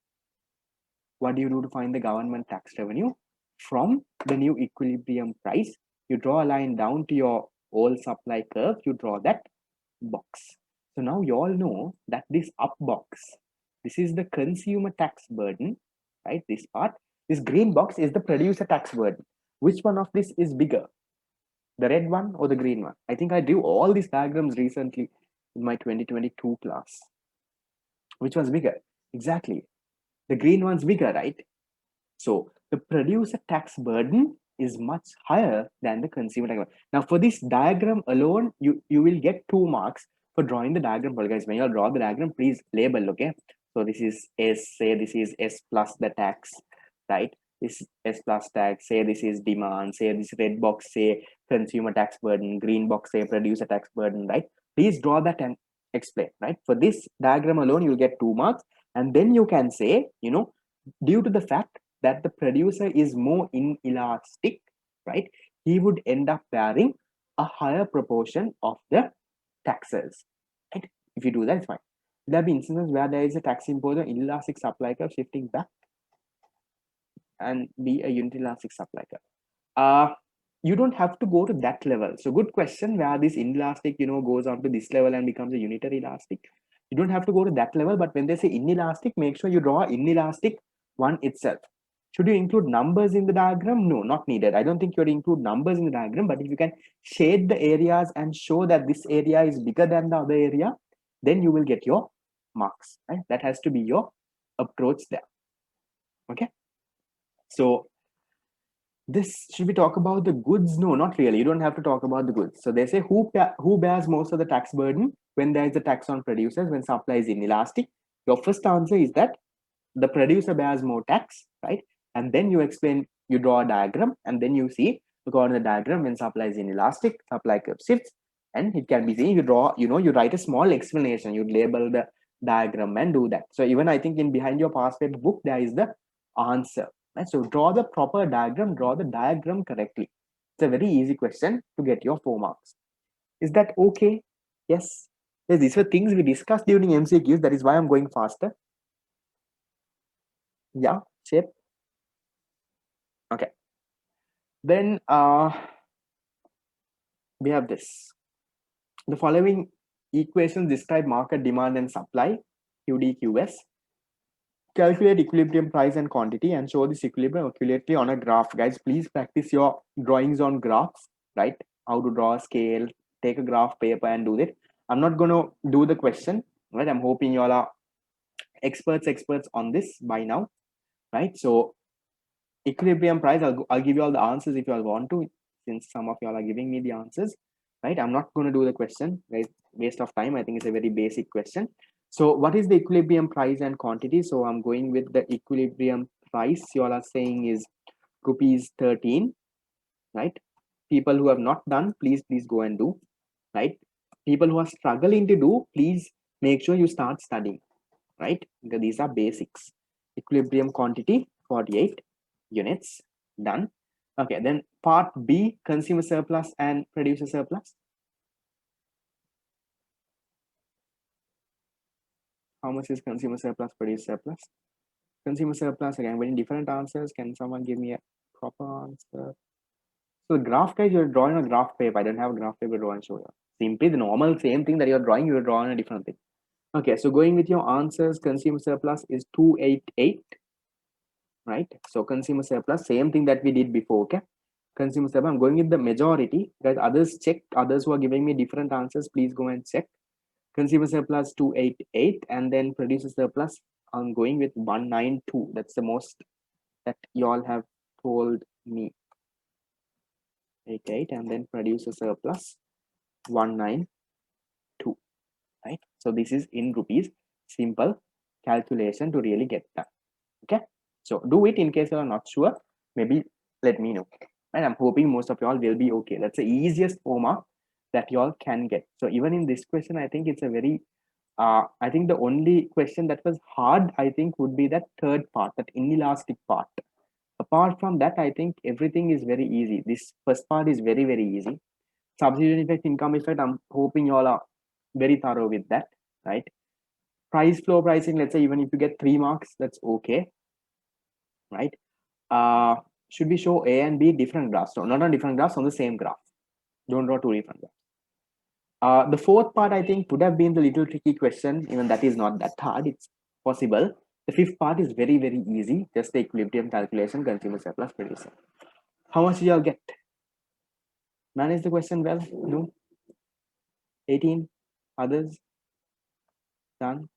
What do you do to find the government tax revenue? From the new equilibrium price, you draw a line down to your old supply curve, you draw that box. So now you all know that this up box, this is the consumer tax burden, right? This part, this green box is the producer tax burden. Which one of this is bigger? The red one or the green one? I think I drew all these diagrams recently in my 2022 class. Which one's bigger? Exactly. The green one's bigger, right? So the producer tax burden is much higher than the consumer tax burden. Now for this diagram alone, you will get 2 marks for drawing the diagram. Well, guys, when you draw the diagram, please label, okay? So this is S, say this is S plus the tax, right? This S plus tax, say this is demand, say this red box, say consumer tax burden, green box, say producer tax burden, right? Please draw that and explain, right? For this diagram alone, you'll get 2 marks. And then you can say, due to the fact that the producer is more inelastic, right? He would end up bearing a higher proportion of the taxes, right? If you do that, it's fine. There'll be instances where there is a tax imposed on inelastic supply curve shifting back and be a unit elastic supply curve. You don't have to go to that level. So good question, where this inelastic, goes on to this level and becomes a unitary elastic. You don't have to go to that level, but when they say inelastic, make sure you draw inelastic one itself. Should you include numbers in the diagram? No, not needed. I don't think you would include numbers in the diagram, but if you can shade the areas and show that this area is bigger than the other area, then you will get your marks, right? That has to be your approach there. Okay, so this, should we talk about the goods? No, not really. You don't have to talk about the goods. So they say who bears most of the tax burden when there is a tax on producers when supply is inelastic? Your first answer is that the producer bears more tax, right? And then you explain, you draw a diagram, and then you see, according to the diagram, when supply is inelastic, supply curve shifts, and it can be seen. You draw, you write a small explanation, you label the diagram and do that. So even I think in behind your past paper book, there is the answer. Right? So draw the proper diagram, draw the diagram correctly. It's a very easy question to get your 4 marks. Is that okay? Yes. Yes, these were things we discussed during MCQs. That is why I'm going faster. Yeah, shape. Okay. Then we have this. The following equations describe market demand and supply, QDQS. Calculate equilibrium price and quantity and show this equilibrium accurately on a graph. Guys, please practice your drawings on graphs, right? How to draw a scale, take a graph paper and do it. I'm not going to do the question, right? I'm hoping you all are experts on this by now, right? So equilibrium price, I'll give you all the answers if you all want to, since some of you all are giving me the answers, right? I'm not going to do the question, right? Waste of time. I think it's a very basic question. So what is the equilibrium price and quantity? So I'm going with the equilibrium price. You all are saying is rupees 13, right? People who have not done, please go and do, right? People who are struggling to do, please make sure you start studying, right? Because these are basics. Equilibrium quantity 48 units, done. Okay, then part B, consumer surplus and producer surplus. How much is consumer surplus, producer surplus? Consumer surplus, again, very different answers. Can someone give me a proper answer? So the graph, guys, you're drawing a graph paper. I don't have a graph paper to draw and show you. Simply the normal same thing that you're drawing, you're drawing a different thing. Okay, so going with your answers, consumer surplus is 288, right? So consumer surplus, same thing that we did before. Okay, consumer surplus, I'm going with the majority. Guys, others check, others who are giving me different answers, please go and check. Consumer surplus 288, and then producer surplus, I'm going with 192. That's the most that you all have told me. 88, and then producer surplus 192, right? So this is in rupees. Simple calculation to really get that. Okay, so do it. In case you are not sure, maybe let me know, and I'm hoping most of y'all will be okay. That's the easiest format that y'all can get. So even in this question, I think it's a very I think the only question that was hard, I think, would be that third part, that inelastic part. Apart from that, I think everything is very easy. This first part is very, very easy. Substitution effect, income effect, I'm hoping y'all are very thorough with that, right? Price flow pricing, let's say even if you get 3 marks, that's okay, right? Should we show A and B different graphs? No, not on different graphs, on the same graph. Don't draw 2 different graphs. The fourth part, I think, would have been the little tricky question. Even that is not that hard. It's possible. The fifth part is very, very easy. Just the equilibrium calculation, consumer surplus, producer. How much do y'all get? Manage the question well? No? 18? Others? Done?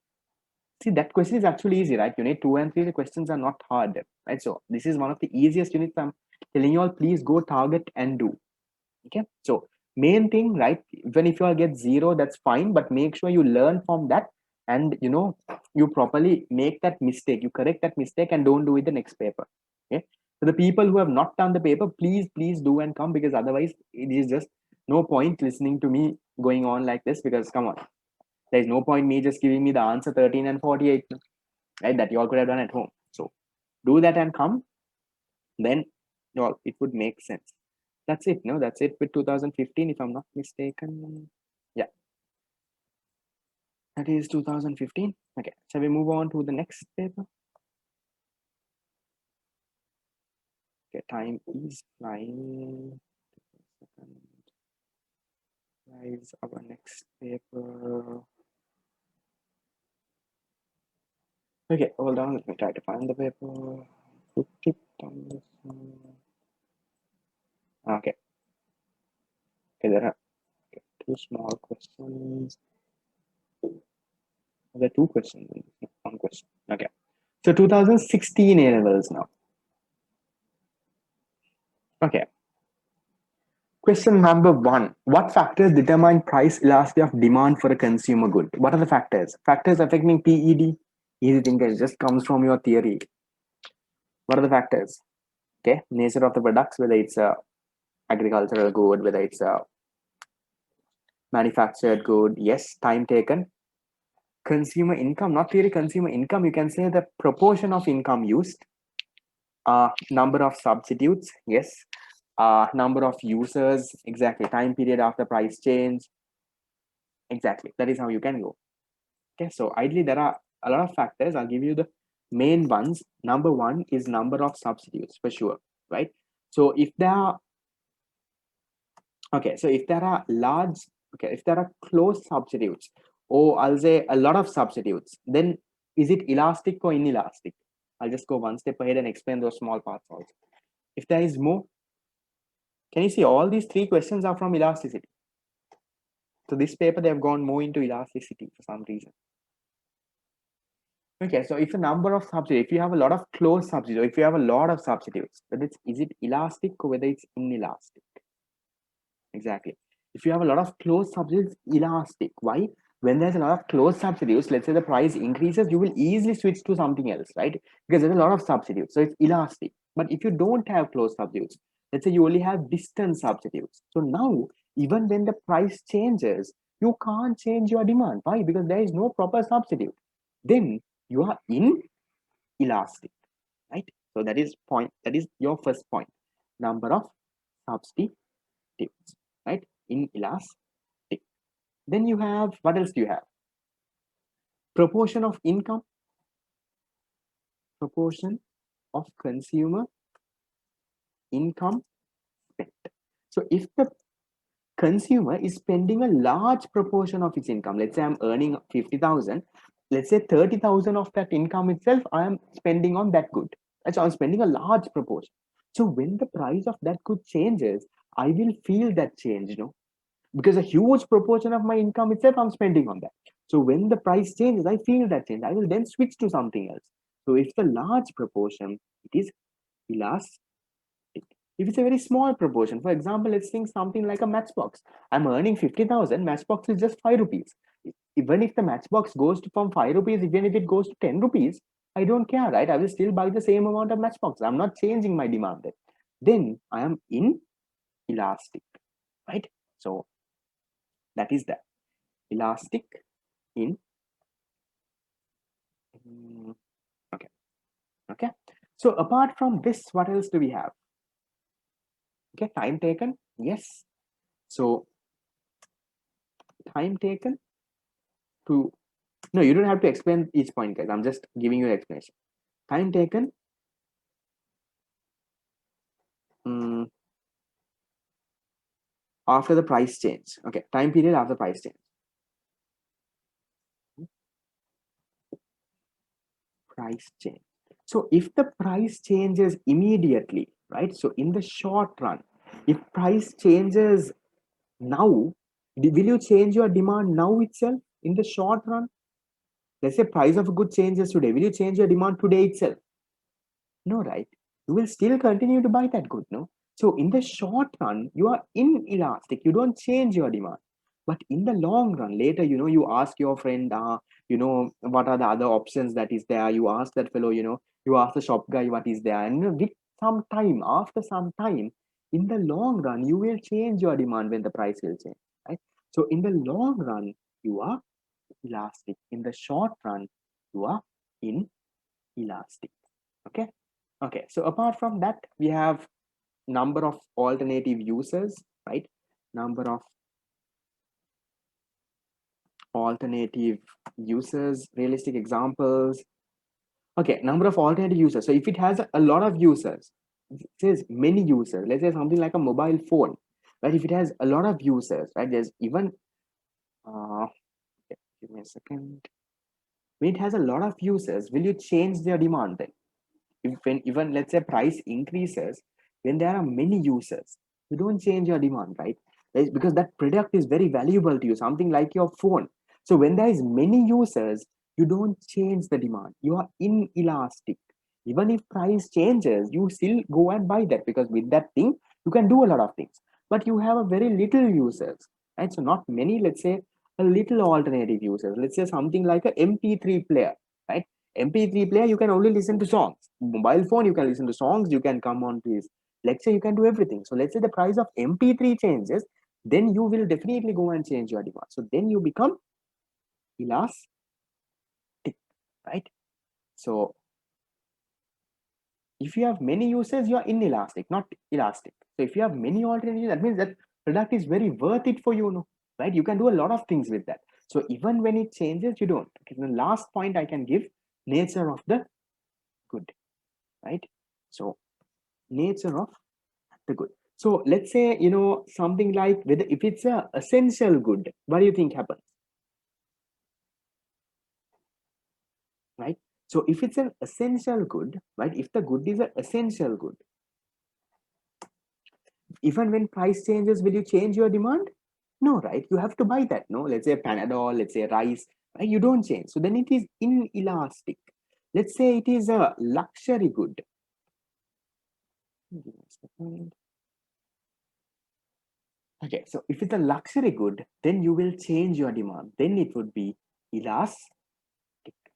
See, that question is actually easy, right? Unit 2 and 3, the questions are not hard, right? So this is one of the easiest units. I'm telling you all, please go target and do. Okay, so main thing, right? Even if you all get 0, that's fine, but make sure you learn from that, and you properly make that mistake, you correct that mistake, and don't do it the next paper. Okay, so the people who have not done the paper, please do and come, because otherwise it is just no point listening to me going on like this, because come on, there's no point me just giving me the answer 13 and 48, right? That you all could have done at home. So do that and come, then it would make sense. That's it. No, that's it with 2015, if I'm not mistaken. Yeah, that is 2015. Okay, shall we move on to the next paper? Okay, time is flying. Guys, our next paper. Okay, hold on. Let me try to find the paper. Put it on this one. Okay. Okay, there are 2 small questions. There are two questions. One question. Okay. So 2016 A levels now. Okay. Question number one. What factors determine price elasticity of demand for a consumer good? What are the factors? Factors affecting PED? Easy thing, it just comes from your theory. What are the factors? Okay. Nature of the products, whether it's a agricultural good, whether it's a manufactured good. Yes. Time taken. Consumer income, not really consumer income. You can say the proportion of income used. Number of substitutes. Yes. Number of users. Exactly. Time period after price change. Exactly. That is how you can go. Okay. So ideally, there are a lot of factors. I'll give you the main ones. Number one is number of substitutes for sure. Right. So if there are okay, so if there are large, okay, if there are close substitutes, or I'll say a lot of substitutes, then is it elastic or inelastic? I'll just go one step ahead and explain those small parts also. If there is more, can you see all these three questions are from elasticity? So this paper, they have gone more into elasticity for some reason. Okay, so if a number of substitutes, if you have a lot of close substitutes, if you have a lot of substitutes, whether it's, is it elastic or whether it's inelastic? Exactly. If you have a lot of closed substitutes, elastic. Why? When there's a lot of closed substitutes, let's say the price increases, you will easily switch to something else, right? Because there's a lot of substitutes. So it's elastic. But if you don't have closed substitutes, let's say you only have distant substitutes. So now, even when the price changes, you can't change your demand. Why? Because there is no proper substitute. Then you are inelastic, right? So that is point. That is your first point. Number of substitutes, right? Inelastic. Then you have, what else do you have? Proportion of income, proportion of consumer income spent. So if the consumer is spending a large proportion of its income, let's say I'm earning 50,000, let's say 30,000 of that income itself I am spending on that good. So I'm spending a large proportion. So when the price of that good changes, I will feel that change, you know, because a huge proportion of my income itself I'm spending on that. So when the price changes, I feel that change. I will then switch to something else. So if the large proportion, it is elastic. If it's a very small proportion, for example, let's think something like a matchbox. I'm earning 50,000, matchbox is just 5 rupees. Even if the matchbox goes to from 5 rupees, even if it goes to 10 rupees, I don't care, right? I will still buy the same amount of matchbox. I'm not changing my demand then. Then I am inelastic, right? So that is that. Elastic in okay. Okay, so apart from this, what else do we have? Okay, time taken. Yes, so time taken to, no, you don't have to explain each point, guys. I'm just giving you an explanation. Time taken after the price change. Okay, time period after price change. Price change. So if the price changes immediately, right? So in the short run, if price changes now, will you change your demand now itself in the short run? Let's say price of a good changes today. Will you change your demand today itself? No, right? You will still continue to buy that good, no? So in the short run, you are inelastic. You don't change your demand. But in the long run, later, you know, you ask your friend, you know, what are the other options that is there? You ask that fellow, you know, you ask the shop guy what is there. And you know, with some time, after some time, in the long run, you will change your demand when the price will change, right? So in the long run, you are elastic. In the short run, you are inelastic. Okay. Okay. So apart from that, we have number of alternative users, right? Number of alternative users, realistic examples. Okay, number of alternative users. So if it has a lot of users, it says many users, let's say something like a mobile phone, right? If it has a lot of users, right? There's even okay, give me a second. When it has a lot of users, will you change their demand then? If when even let's say price increases, when there are many users, you don't change your demand, right? It's because that product is very valuable to you, something like your phone. So when there is many users, You don't change the demand. You are inelastic. Even if price changes, you still go and buy that, because with that thing you can do a lot of things. But you have a very little users, right? So not many, let's say a little alternative users. Let's say something like a MP3 player, right? MP3 player, you can only listen to songs. Mobile phone, you can listen to songs. You can come on to his lecture. You can do everything. So let's say the price of MP3 changes, then you will definitely go and change your demand. So then you become elastic, right? So if you have many users, you are inelastic, not elastic. So if you have many alternatives, that means that product is very worth it for you, no? Right? You can do a lot of things with that. So even when it changes, you don't. Okay, the last point I can give, nature of the good, right? So nature of the good. So let's say, something like whether if it's a essential good, what do you think happens? Right? So if it's an essential good, right? If the good is an essential good, even when price changes, will you change your demand? No, right? You have to buy that. No, let's say Panadol, let's say rice, right? You don't change. So then it is inelastic. Let's say it is a luxury good. Okay, so if it's a luxury good, then you will change your demand. Then it would be elastic.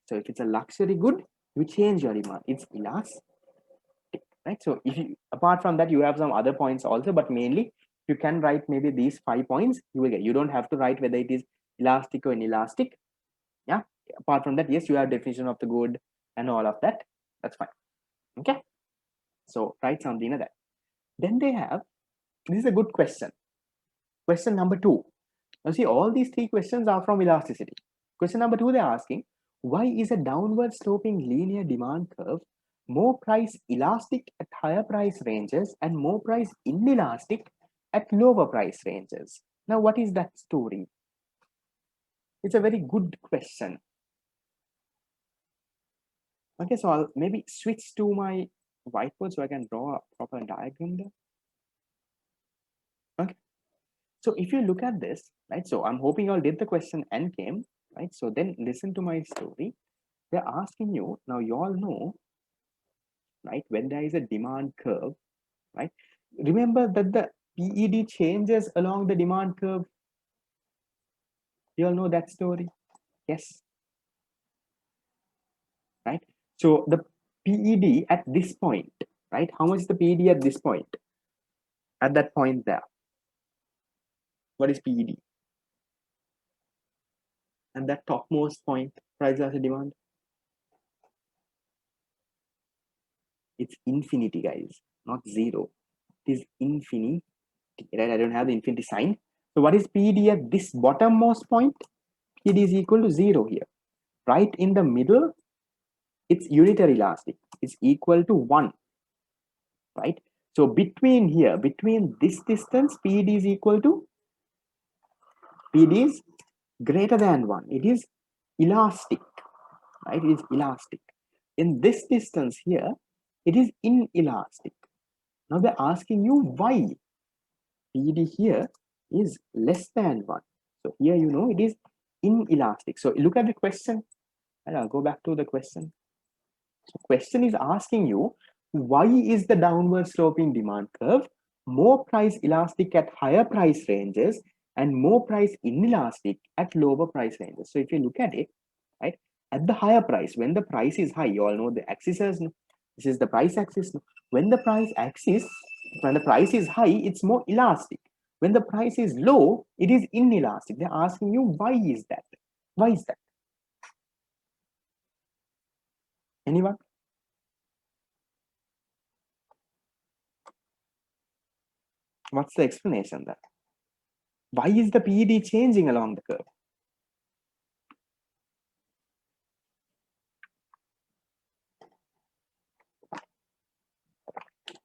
So if it's a luxury good, you change your demand. It's elastic, right? So if you, apart from that, you have some other points also, but mainly you can write maybe these 5 points. You will get. You don't have to write whether it is elastic or inelastic. Yeah. Apart from that, yes, you have definition of the good and all of that. That's fine. Okay. So write something like that. Then they have, this is a good question. Question number 2. Now see, all these 3 questions are from elasticity. Question number 2, they're asking, why is a downward sloping linear demand curve more price elastic at higher price ranges and more price inelastic at lower price ranges? Now, what is that story? It's a very good question. Okay, so I'll maybe switch to my whiteboard so I can draw a proper diagram there. Okay. So if you look at this, right? So I'm hoping you all did the question and came, right? So then listen to my story. They're asking you, now you all know, right? When there is a demand curve, right? Remember that the PED changes along the demand curve. You all know that story? Yes, right? So the PED at this point, right? How much is the PED at this point? At that point there. What is PED? And that topmost point, price as a demand, it's infinity, guys, not zero. It is infinity, right? I don't have the infinity sign. So what is PED at this bottommost point? PED is equal to 0 here. Right in the middle, it's unitary elastic. It's equal to 1, right? So between here, between this distance, PED is equal to, PED is greater than 1. It is elastic, right? It is elastic. In this distance here, it is inelastic. Now they're asking you why PED here is less than 1. So here you know it is inelastic. So look at the question, and I'll go back to the question. So question is asking you, why is the downward sloping demand curve more price elastic at higher price ranges and more price inelastic at lower price ranges? So if you look at it, right, at the higher price, when the price is high, you all know the axis is, this is the price axis. When the price axis, when the price is high, it's more elastic. When the price is low, it is inelastic. They're asking you, why is that? Why is that? Anyone? What's the explanation there? Why is the PED changing along the curve?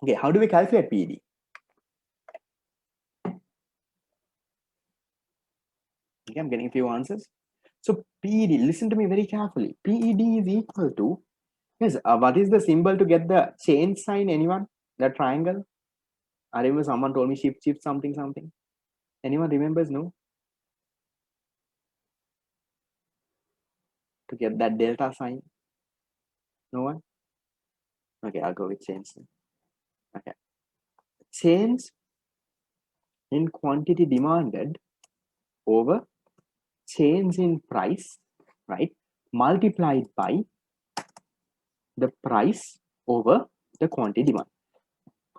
Okay, how do we calculate PED? Okay, I'm getting a few answers. So PED, listen to me very carefully. PED is equal to, yes, what is the symbol to get the change sign? Anyone? The triangle? I remember someone told me shift something something. Anyone remembers? No? to get that delta sign? No one? Okay, I'll go with change. Okay. Change in quantity demanded over change in price, right? Multiplied by the price over the quantity demand.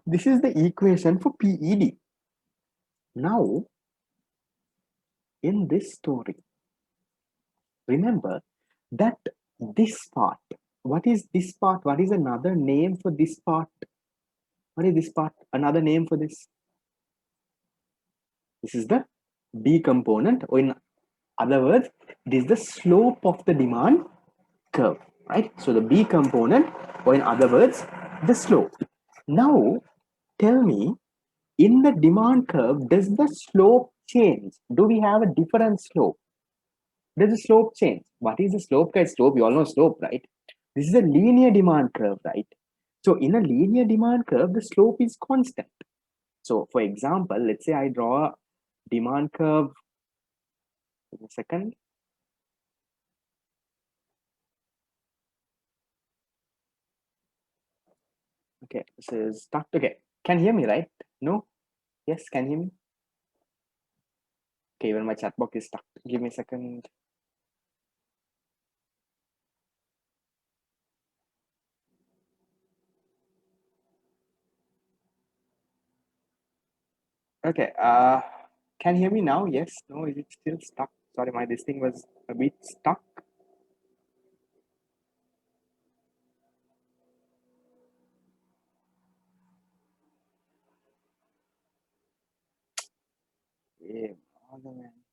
This is the equation for PED. Now, in this story, remember that this part, what is this part? What is another name for this part? What is this part? Another name for this? This is the B component, or in other words, it is the slope of the demand curve, right? So the B component, or in other words, the slope. Now, tell me, in the demand curve, does the slope change? Do we have a different slope? Does the slope change? What is the slope? Guys, slope, you all know slope, right? This is a linear demand curve, right? So in a linear demand curve, the slope is constant. So for example, let's say I draw a demand curve. Give me a second. Okay, this is stuck. Okay, can you hear me, right? No? Yes, can you hear me? Okay, even my chat box is stuck. Give me a second. Okay, can you hear me now? Yes, no, is it still stuck? Sorry, my this thing was a bit stuck. Yeah, oh, man.